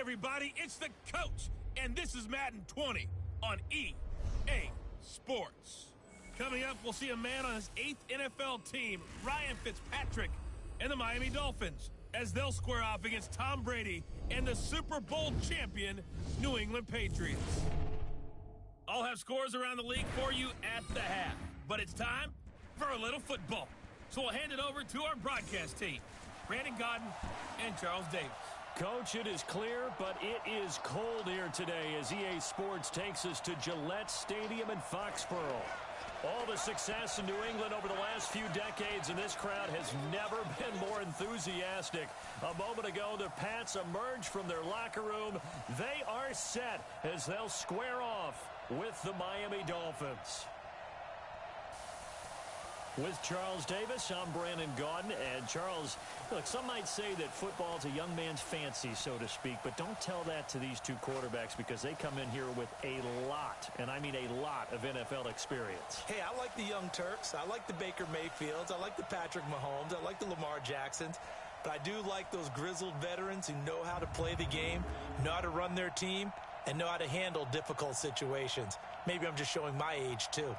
everybody, it's the coach, and this is Madden 20 on EA Sports. Coming up, we'll see a man on his 8th NFL team, Ryan Fitzpatrick, and the Miami Dolphins, as they'll square off against Tom Brady and the Super Bowl champion New England Patriots. I'll have scores around the league for you at the half, but it's time for a little football. So we'll hand it over to our broadcast team, Brandon Godden and Charles Davis. Coach, it is clear, but it is cold here today as EA Sports takes us to Gillette Stadium in Foxborough. All the success in New England over the last few decades, and this crowd has never been more enthusiastic. A moment ago, the Pats emerged from their locker room. They are set as they'll square off with the Miami Dolphins. With Charles Davis, I'm Brandon Gaudin. And Charles, look, some might say that football is a young man's fancy, so to speak, but don't tell that to these two quarterbacks because they come in here with a lot, and I mean a lot, of NFL experience. Hey, I like the young Turks. I like the Baker Mayfields. I like the Patrick Mahomes. I like the Lamar Jacksons. But I do like those grizzled veterans who know how to play the game, know how to run their team, and know how to handle difficult situations. Maybe I'm just showing my age, too.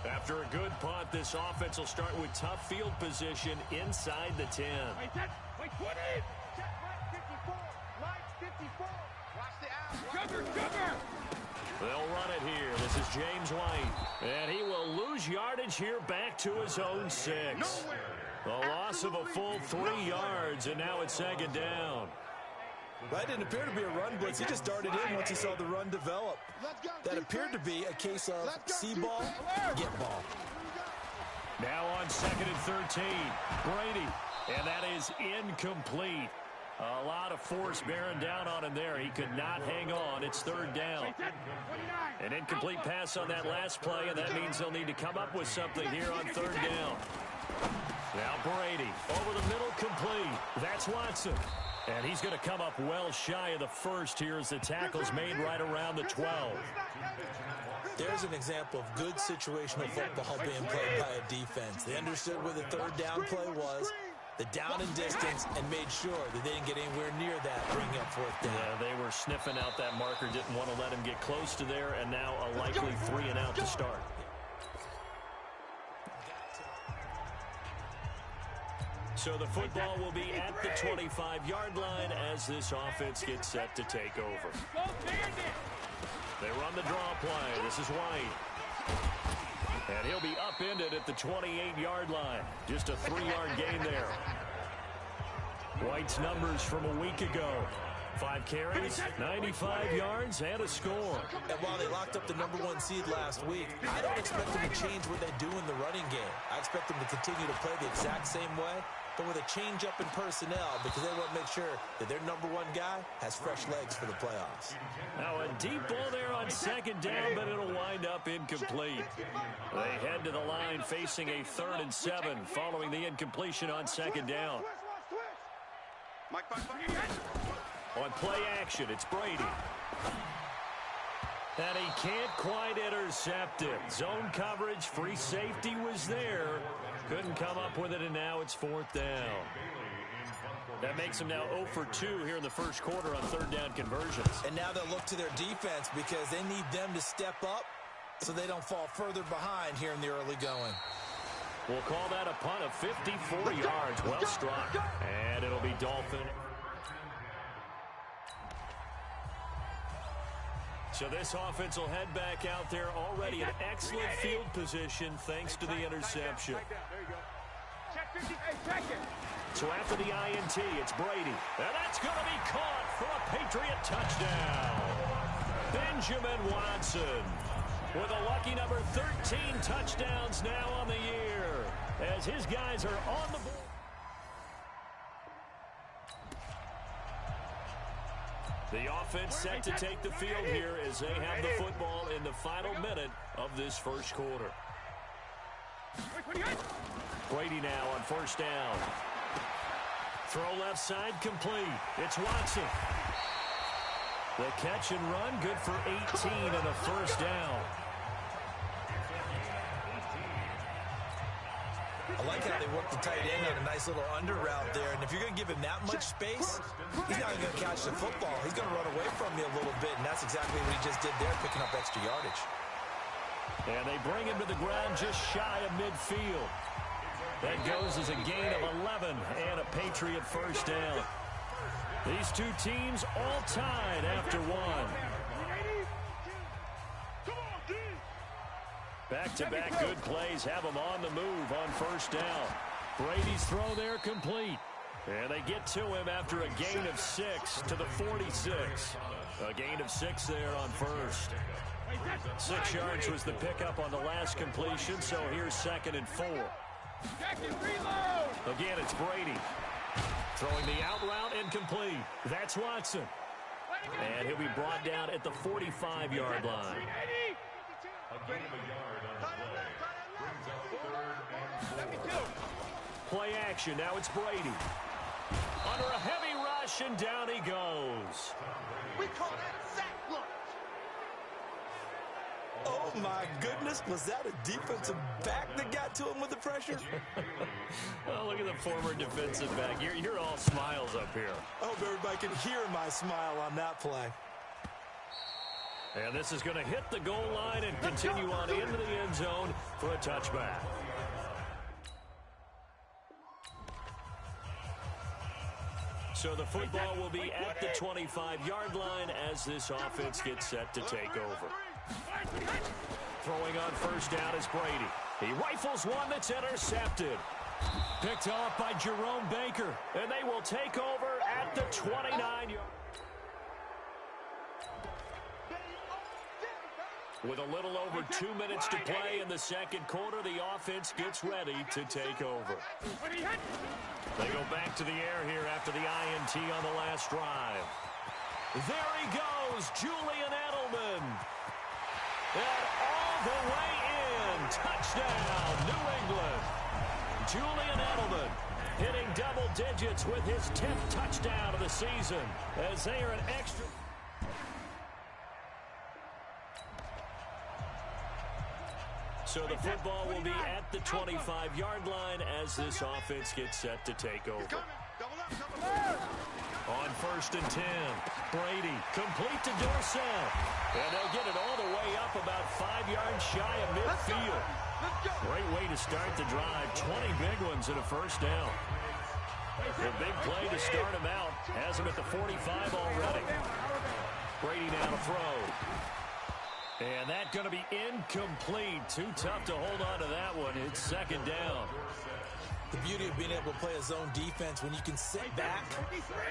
After a good punt, this offense will start with tough field position inside the 10. Wait, 20! Check right 54, line 54. Watch the out. Cover! They'll run it here. This is James White. And he will lose yardage here back to his own 6. The loss of a full 3 yards, and now it's second down. That didn't appear to be a run blitz. He just darted in once he saw the run develop. That appeared to be a case of see ball, get ball. Now on 2nd and 13, Brady. And that is incomplete. A lot of force bearing down on him there. He could not hang on. It's 3rd down. An incomplete pass on that last play, and that means they'll need to come up with something here on 3rd down. Now Brady over the middle, complete. That's Watson. And he's going to come up well shy of the first here as the tackle's made right around the 12. There's an example of good situational football being played by a defense. They understood where the 3rd down play was, the down and distance, and made sure that they didn't get anywhere near that, bringing up 4th down. Yeah, they were sniffing out that marker, didn't want to let him get close to there, and now a likely 3 and out to start. So the football will be at the 25-yard line as this offense gets set to take over. They run the draw play. This is White. And he'll be upended at the 28-yard line. Just a 3-yard gain there. White's numbers from a week ago. 5 carries, 95 yards, and a score. And while they locked up the #1 seed last week, I don't expect them to change what they do in the running game. I expect them to continue to play the exact same way, but with a change up in personnel because they want to make sure that their #1 guy has fresh legs for the playoffs. Now a deep ball there on 2nd down, but it'll wind up incomplete. They head to the line facing a 3rd and 7 following the incompletion on 2nd down. On play action, it's Brady. And he can't quite intercept it. Zone coverage, free safety was there. Couldn't come up with it, and now it's 4th down. That makes them now 0 for 2 here in the first quarter on 3rd down conversions. And now they'll look to their defense because they need them to step up so they don't fall further behind here in the early going. We'll call that a punt of 54 yards. Well struck. And it'll be Dolphin. So this offense will head back out there already in excellent field position thanks to the interception. So after the INT, it's Brady. And that's going to be caught for a Patriot touchdown. Benjamin Watson with a lucky number 13 touchdowns now on the year as his guys are on the board. The offense set to take the field here as they have the football in the final minute of this first quarter. Brady now on first down. Throw left side complete. It's Watson. The catch and run good for 18 and a first down. I like how they work the tight end on a nice little under route there. And if you're going to give him that much space, he's not going to catch the football. He's going to run away from you a little bit, and that's exactly what he just did there, picking up extra yardage. And they bring him to the ground just shy of midfield. That goes as a gain of 11 and a Patriot first down. These two teams all tied after one. Back-to-back good plays have them on the move on first down. Brady's throw there complete. And they get to him after a gain of 6 to the 46. A gain of 6 there on first. 6 yards was the pickup on the last completion, so here's 2nd and 4. Again, it's Brady. Throwing the out route incomplete. That's Watson. And he'll be brought down at the 45-yard line. Play action. Now it's Brady. Under a heavy rush, and down he goes. We call that sack lunch. Oh, my goodness. Was that a defensive back that got to him with the pressure? Oh, look at the former defensive back. You're all smiles up here. I hope everybody can hear my smile on that play. And this is going to hit the goal line and continue on into the end zone for a touchback. So the football will be at the 25-yard line as this offense gets set to take over. Throwing on first down is Brady. He rifles one that's intercepted. Picked off by Jerome Baker. And they will take over at the 29-yard. With a little over 2 minutes to play in the second quarter, the offense gets ready to take over. They go back to the air here after the INT on the last drive. There he goes, Julian Edelman. And all the way in. Touchdown, New England. Julian Edelman hitting double digits with his 10th touchdown of the season as they are an extra... So the football will be at the 25-yard line as this offense gets set to take over. On first and 10, Brady complete to Dorsett. And they'll get it all the way up about 5 yards shy of midfield. Great way to start the drive. 20 big ones and a first down. A big play to start him out. Has him at the 45 already. Brady now to throw. And that's going to be incomplete. Too tough to hold on to that one. It's second down. The beauty of being able to play a zone defense when you can sit back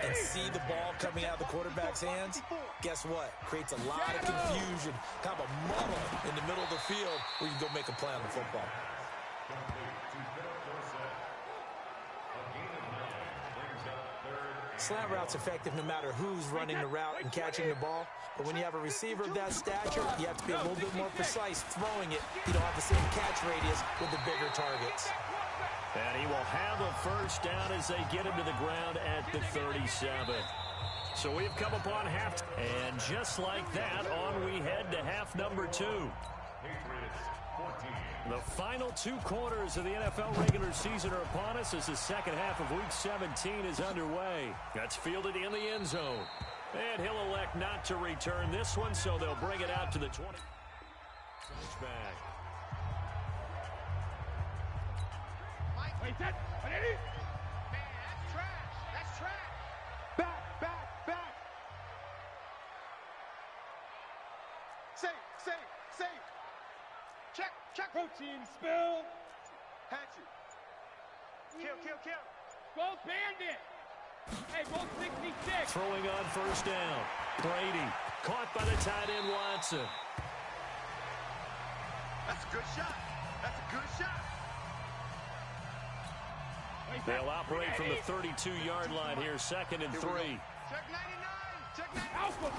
and see the ball coming out of the quarterback's hands, guess what? Creates a lot of confusion, kind of a muddle in the middle of the field where you can go make a play on the football. Slant route's effective no matter who's running the route and catching the ball. But when you have a receiver of that stature, you have to be a little bit more precise throwing it. You don't have the same catch radius with the bigger targets. And he will have a first down as they get him to the ground at the 37. So we've come upon half. And just like that, on we head to half number 2. The final 2 quarters of the NFL regular season are upon us as the second half of Week 17 is underway. That's fielded in the end zone. And he'll elect not to return this one, so they'll bring it out to the 20. Back. Wait, man, that's trash. That's trash. Back. Safe. Check. Protein spill. Hatchet. Kill. Gold bandit. Hey, gold 66. Throwing on first down. Brady caught by the tight end Watson. That's a good shot. They'll operate from the 32-yard line here, second and 3. Check 99. Alpha.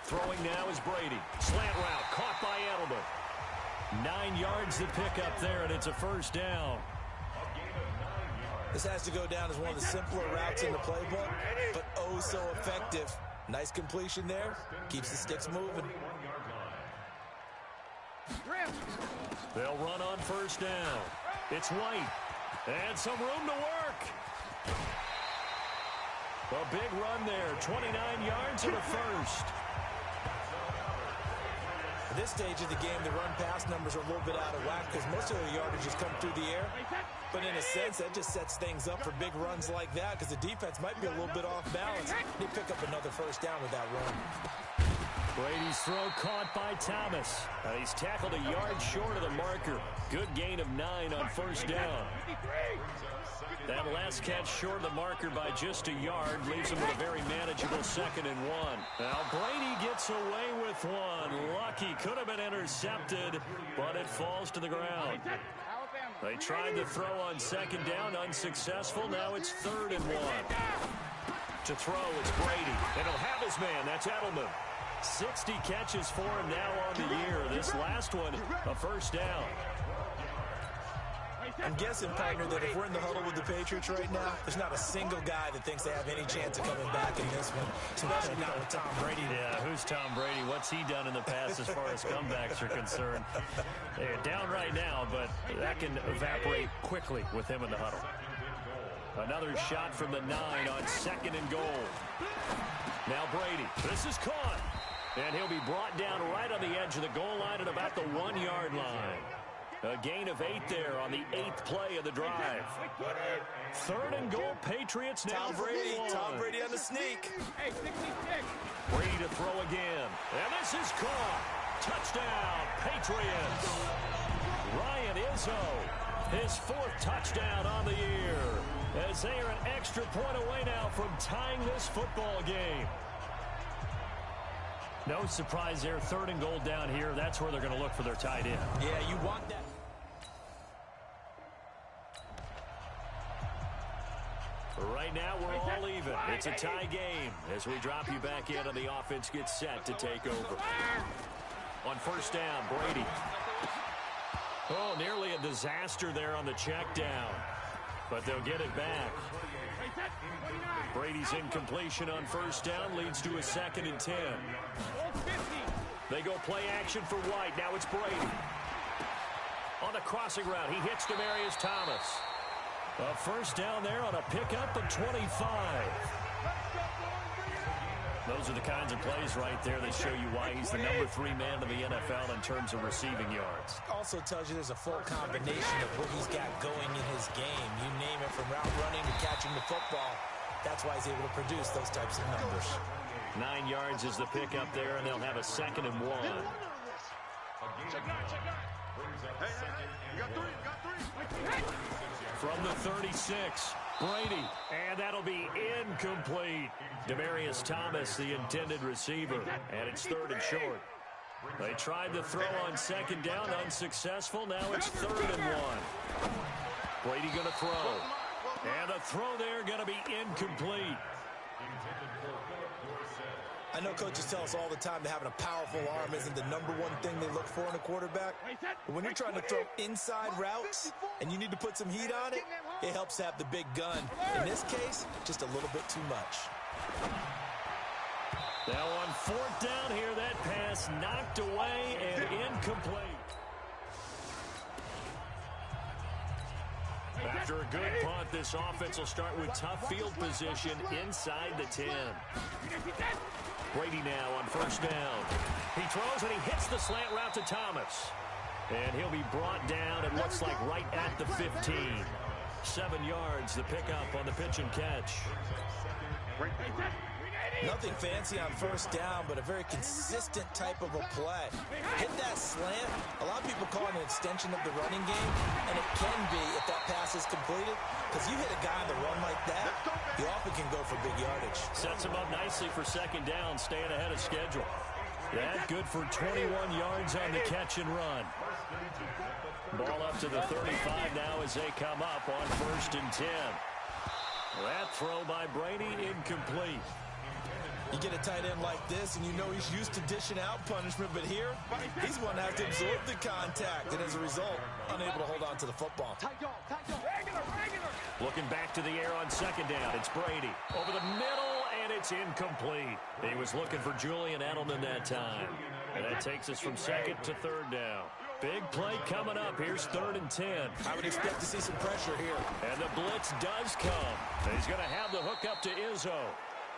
Throwing now is Brady. Slant route caught by Edelman. 9 yards to pick up there, and it's a first down. This has to go down as one of the simpler routes in the playbook, but oh so effective. Nice completion there. Keeps the sticks moving. They'll run on first down. It's White. And some room to work. A big run there. 29 yards and a first. At this stage of the game, the run-pass numbers are a little bit out of whack because most of the yardage has come through the air. But in a sense, that just sets things up for big runs like that because the defense might be a little bit off balance. They pick up another first down with that run. Brady's throw caught by Thomas. He's tackled a yard short of the marker. Good gain of 9 on first down. That last catch short of the marker by just a yard leaves him with a very manageable 2nd and 1. Now Brady gets away with one. Lucky, could have been intercepted, but it falls to the ground. They tried to throw on 2nd down, unsuccessful. Now it's 3rd and 1. To throw, it's Brady. And he'll have his man. That's Edelman. 60 catches for him now on the year. This last one, a first down. I'm guessing, partner, that if we're in the huddle with the Patriots right now, there's not a single guy that thinks they have any chance of coming back in this one, especially not with Tom Brady. Yeah, who's Tom Brady? What's he done in the past as far as comebacks are concerned? They're down right now, but that can evaporate quickly with him in the huddle. Another shot from the 9 on 2nd and goal. Now Brady. This is caught. And he'll be brought down right on the edge of the goal line at about the 1-yard line. A gain of 8 there on the 8th play of the drive. 3rd and goal, Patriots now. Tom Brady on the sneak. Hey, 66. Brady to throw again. And this is caught. Touchdown, Patriots. Ryan Izzo, his 4th touchdown on the year, as they are an extra point away now from tying this football game. No surprise there. 3rd and goal down here. That's where they're going to look for their tight end. Yeah, you want that. Right now, we're all even. It's a tie game as we drop you back in and the offense gets set to take over. On first down, Brady. Oh, nearly a disaster there on the check down. But they'll get it back. Brady's incompletion on first down leads to a 2nd and 10. They go play action for White. Now it's Brady. On the crossing route, he hits Demaryius Thomas. A first down there on a pickup of 25. Those are the kinds of plays right there that show you why he's the number 3 man in the NFL in terms of receiving yards. Also tells you there's a full combination of what he's got going in his game. You name it, from route running to catching the football. That's why he's able to produce those types of numbers. 9 yards is the pickup there, and they'll have a 2nd and 1. From the 36, Brady, and that'll be incomplete. Demaryius Thomas, the intended receiver, and it's 3rd and short. They tried to throw on 2nd down, unsuccessful. Now it's 3rd and 1. Brady going to throw. And the throw there going to be incomplete. I know coaches tell us all the time that having a powerful arm isn't the number 1 thing they look for in a quarterback. But when you're trying to throw inside routes and you need to put some heat on it, it helps have the big gun. In this case, just a little bit too much. Now on 4th down here, that pass knocked away and incomplete. After a good punt, this offense will start with tough field position inside the 10. Brady now on first down. He throws and he hits the slant route to Thomas. And he'll be brought down at looks like right at the 15. 7 yards, the pickup on the pitch and catch. Nothing fancy on first down, but a very consistent type of a play. Hit that slant. A lot of people call it an extension of the running game, and it can be if that pass is completed, because you hit a guy on the run like that, you often can go for big yardage. Sets him up nicely for 2nd down, staying ahead of schedule. That good for 21 yards on the catch and run. Ball up to the 35 now as they come up on 1st and 10. That throw by Brady incomplete. You get a tight end like this, and you know he's used to dishing out punishment, but here, he's going to have to absorb the contact, and as a result, unable to hold on to the football. Looking back to the air on second down. It's Brady. Over the middle, and it's incomplete. He was looking for Julian Edelman that time. And that takes us from second to third down. Big play coming up. Here's 3rd and 10. I would expect to see some pressure here. And the blitz does come. And he's going to have the hook up to Izzo.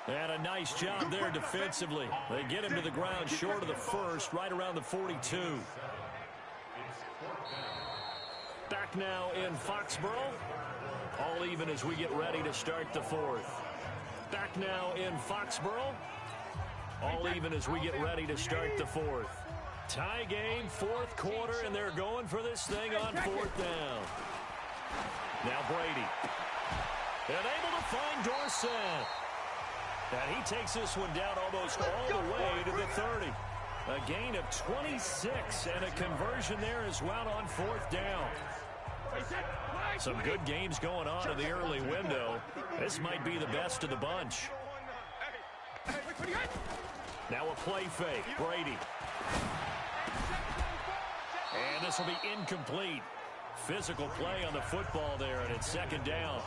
And a nice job there defensively. They get him to the ground short of the first, right around the 42. Back now in Foxborough. All even as we get ready to start the 4th. Back now in Foxborough. All even as we get ready to start the 4th. Tie game, 4th quarter, and they're going for this thing on 4th down. Now Brady. And able to find Dorsett. And he takes this one down almost all the way to the 30. A gain of 26 and a conversion there as well on 4th down. Some good games going on in the early window. This might be the best of the bunch. Now a play fake. Brady. And this will be incomplete. Physical play on the football there, and it's 2nd down.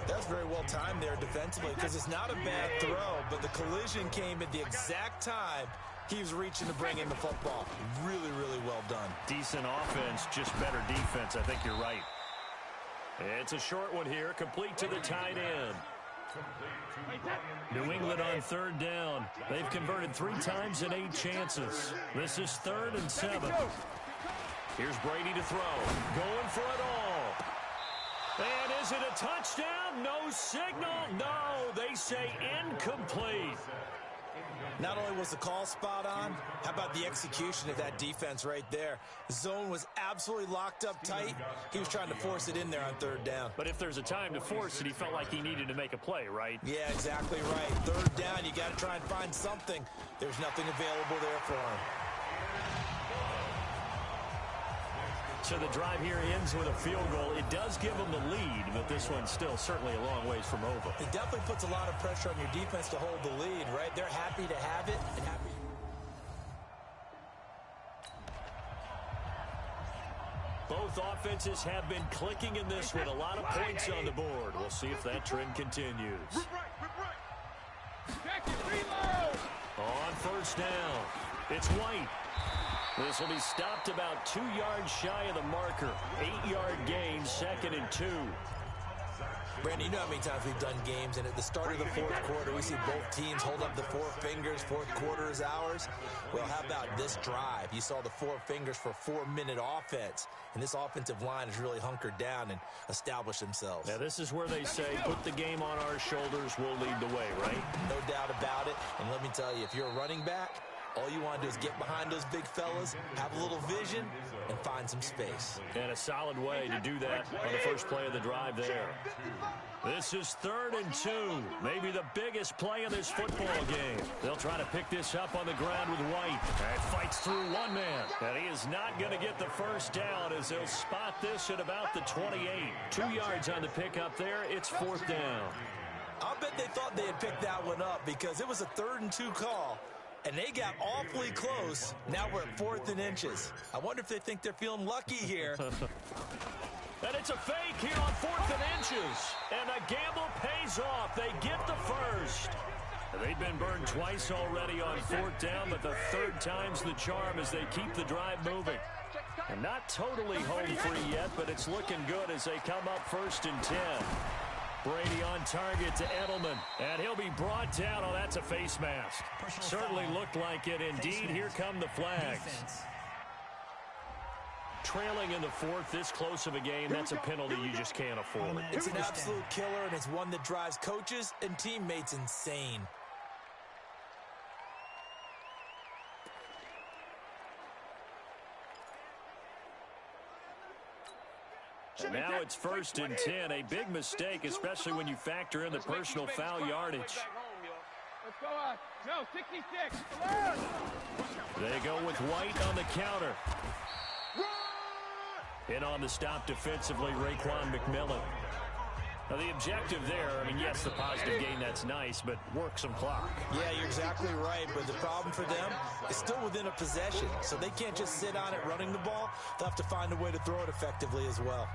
That's very well timed there defensively because it's not a bad throw, but the collision came at the exact time he was reaching to bring in the football. Really, really well done. Decent offense, just better defense. I think you're right. It's a short one here, complete to the tight end. New England on 3rd down. They've converted 3 times in 8 chances. This is 3rd and 7. Here's Brady to throw. Going for it all. And is it a touchdown? No signal. No, they say incomplete. Not only was the call spot on, how about the execution of that defense right there? The zone was absolutely locked up tight. He was trying to force it in there on 3rd down. But if there's a time to force it, he felt like he needed to make a play, right? Yeah, exactly right. 3rd down, you got to try and find something. There's nothing available there for him. So the drive here ends with a field goal. It does give them the lead, but this one's still certainly a long ways from over. It definitely puts a lot of pressure on your defense to hold the lead, right? They're happy to have it and happy. Both offenses have been clicking in this one. A lot of points on the board. We'll see if that trend continues. On 1st down, it's White. This will be stopped about 2 yards shy of the marker. 8-yard gain, 2nd and 2. Brandon, you know how many times we've done games, and at the start of the 4th quarter, we see both teams hold up the 4 fingers. 4th quarter is ours. Well, how about this drive? You saw the 4 fingers for 4-minute offense, and this offensive line has really hunkered down and established themselves. Now, this is where they say, put the game on our shoulders, we'll lead the way, right? No doubt about it, and let me tell you, if you're a running back, all you want to do is get behind those big fellas, have a little vision, and find some space. And a solid way to do that on the first play of the drive there. This is 3rd and 2. Maybe the biggest play of this football game. They'll try to pick this up on the ground with White. And fights through one man. And he is not going to get the first down as they'll spot this at about the 28. 2 yards on the pickup there. It's 4th down. I'll bet they thought they had picked that one up because it was a 3rd and 2 call. And they got awfully close. Now we're at 4th and inches. I wonder if they think they're feeling lucky here. And it's a fake here on 4th and inches. And a gamble pays off. They get the first. They've been burned twice already on 4th down, but the 3rd time's the charm as they keep the drive moving. And not totally home free yet, but it's looking good as they come up 1st and 10. Brady on target to Edelman, and he'll be brought down. Oh, that's a face mask. Certainly looked like it. Indeed, here come the flags. Trailing in the 4th, this close of a game, that's a penalty you just can't afford. It's an absolute killer, and it's one that drives coaches and teammates insane. And now it's 1st and 10. A big mistake, especially when you factor in the personal foul yardage. Let's go on. No, 66. They go with White on the counter. In on the stop defensively, Raekwon McMillan. The objective there, I mean, yes, the positive gain, that's nice, but work some clock. Yeah, you're exactly right, but the problem for them is still within a possession, so they can't just sit on it running the ball. They'll have to find a way to throw it effectively as well.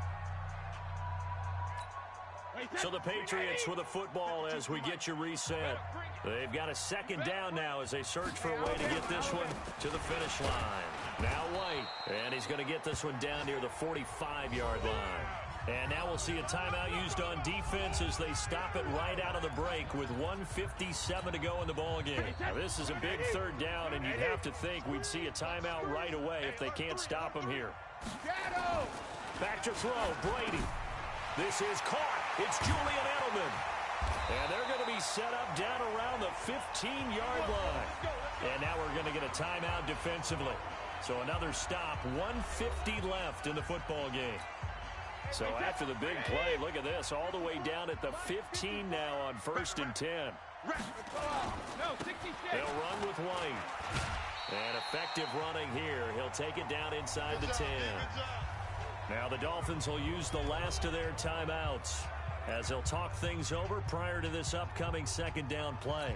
So the Patriots with a football as we get you reset. They've got a second down now as they search for a way to get this one to the finish line. Now White, and he's going to get this one down near the 45-yard line. And now we'll see a timeout used on defense as they stop it right out of the break with 1:57 to go in the ballgame. Now this is a big third down, and you'd have to think we'd see a timeout right away if they can't stop him here. Back to throw, Brady. This is caught. It's Julian Edelman. And they're going to be set up down around the 15-yard line. And now we're going to get a timeout defensively. So another stop, 1:50 left in the football game. So after the big play, look at this, all the way down at the 15 now on 1st and 10. They'll run with White. And effective running here. He'll take it down inside the 10. Now the Dolphins will use the last of their timeouts as they'll talk things over prior to this upcoming second down play.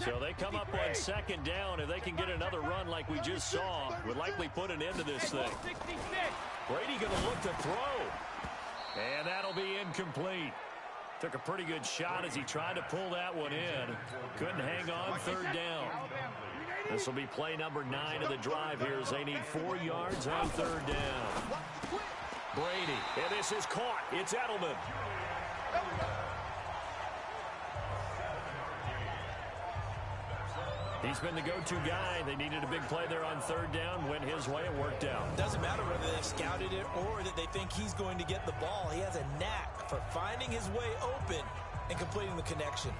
So they come up on second down. If they can get another run like we just saw, would likely put an end to this thing. Brady going to look to throw. And that'll be incomplete. Took a pretty good shot as he tried to pull that one in. Couldn't hang on third down. This will be play number 9 of the drive here as they need 4 yards on third down. Brady, and this is caught. It's Edelman. He's been the go-to guy. They needed a big play there on third down. Went his way. It worked out. Doesn't matter whether they've scouted it or that they think he's going to get the ball. He has a knack for finding his way open and completing the connection.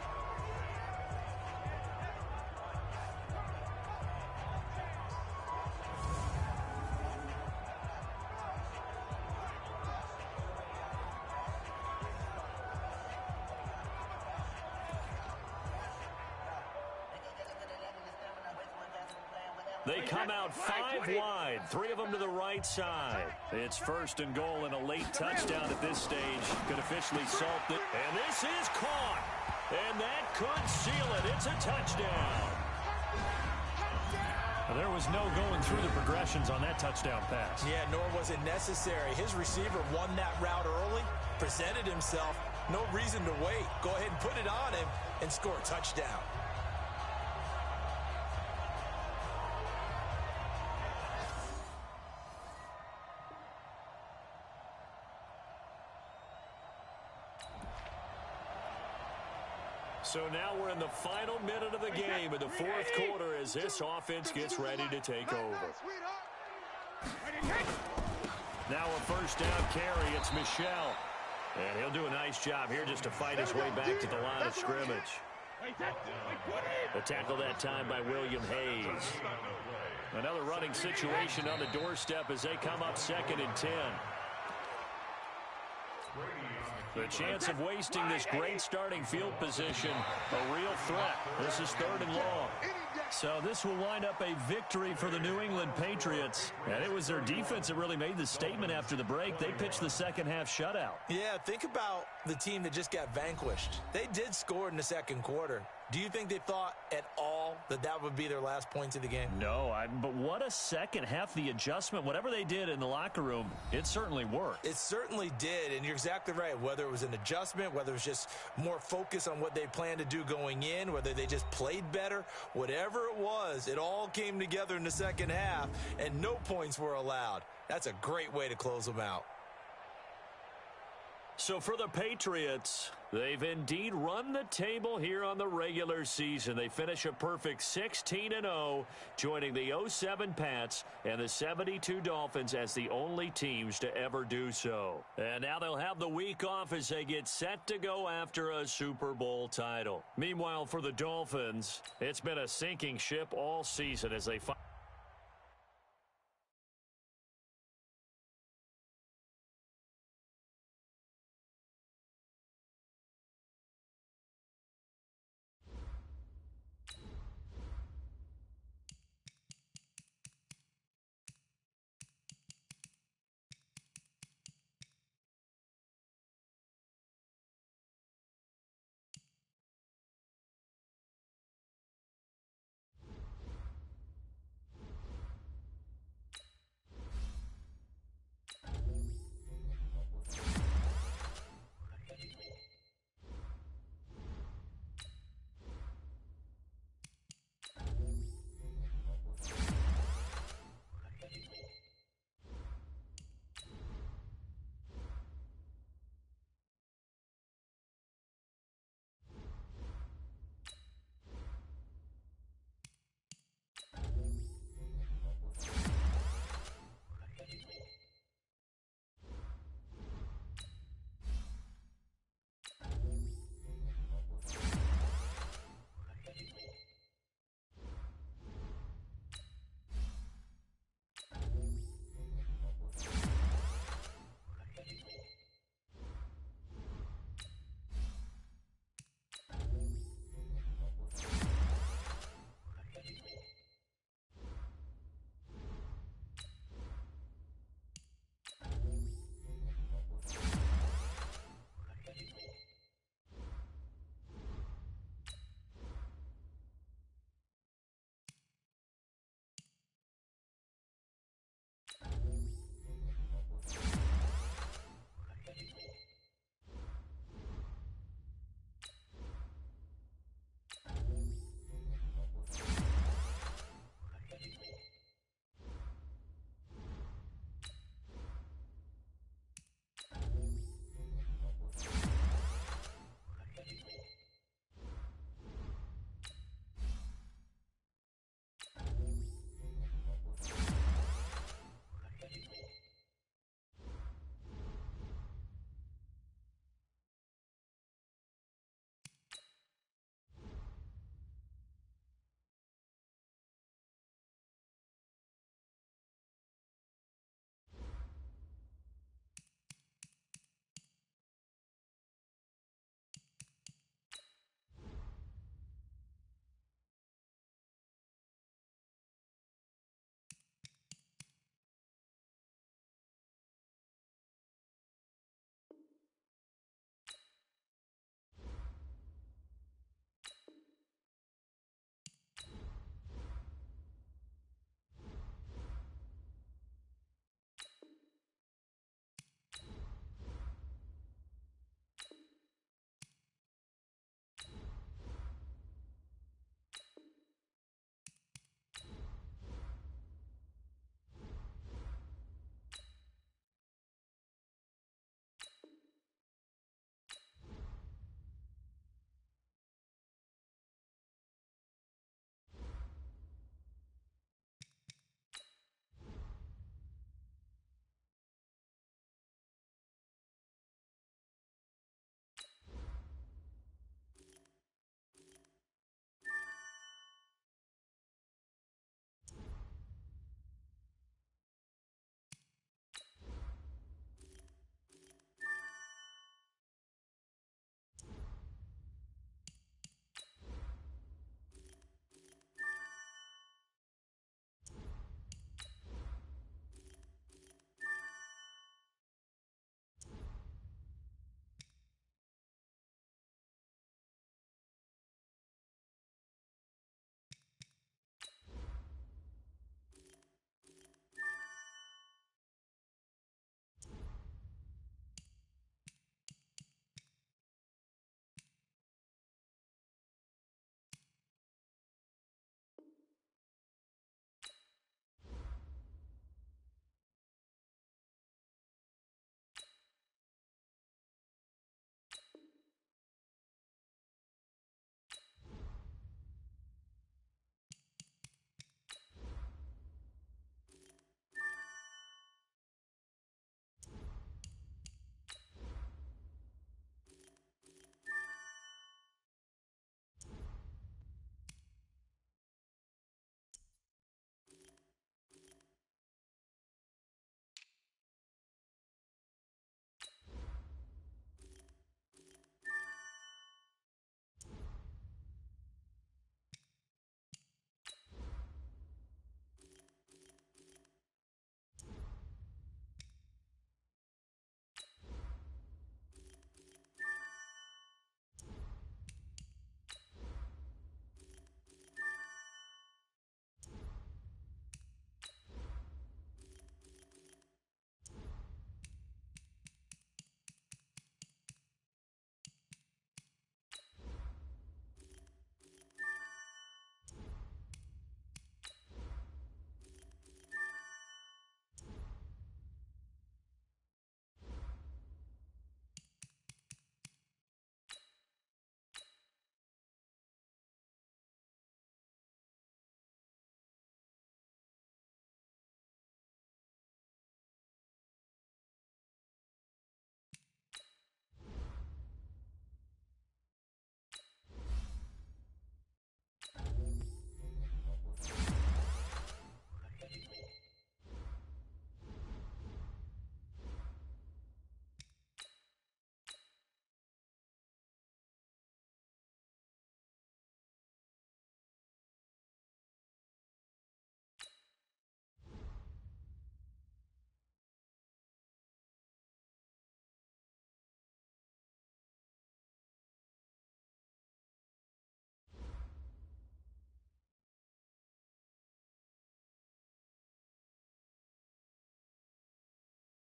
They come out 5 wide, 3 of them to the right side. It's 1st and goal and a late touchdown at this stage. Could officially salt it. And this is caught. And that could seal it. It's a touchdown. Well, there was no going through the progressions on that touchdown pass. Yeah, nor was it necessary. His receiver won that route early, presented himself. No reason to wait. Go ahead and put it on him and score a touchdown. So now we're in the final minute of the game in the 4th quarter as this offense gets ready to take over. Now a 1st down carry. It's Michel. And he'll do a nice job here just to fight his way back to the line of scrimmage. A tackle that time by William Hayes. Another running situation on the doorstep as they come up 2nd and 10. The chance of wasting this great starting field position, a real threat. This is 3rd and long. So this will wind up a victory for the New England Patriots. And it was their defense that really made the statement after the break. They pitched the second half shutout. Yeah, think about the team that just got vanquished. They did score in the 2nd quarter. Do you think they thought at all that that would be their last points of the game? No, but what a second half. The adjustment, whatever they did in the locker room, it certainly worked. It certainly did, and you're exactly right. Whether it was an adjustment, whether it was just more focus on what they planned to do going in, whether they just played better, whatever it was, it all came together in the second half, and no points were allowed. That's a great way to close them out. So for the Patriots, they've indeed run the table here on the regular season. They finish a perfect 16-0, joining the 07 Pats and the 72 Dolphins as the only teams to ever do so. And now they'll have the week off as they get set to go after a Super Bowl title. Meanwhile, for the Dolphins, it's been a sinking ship all season as they fight.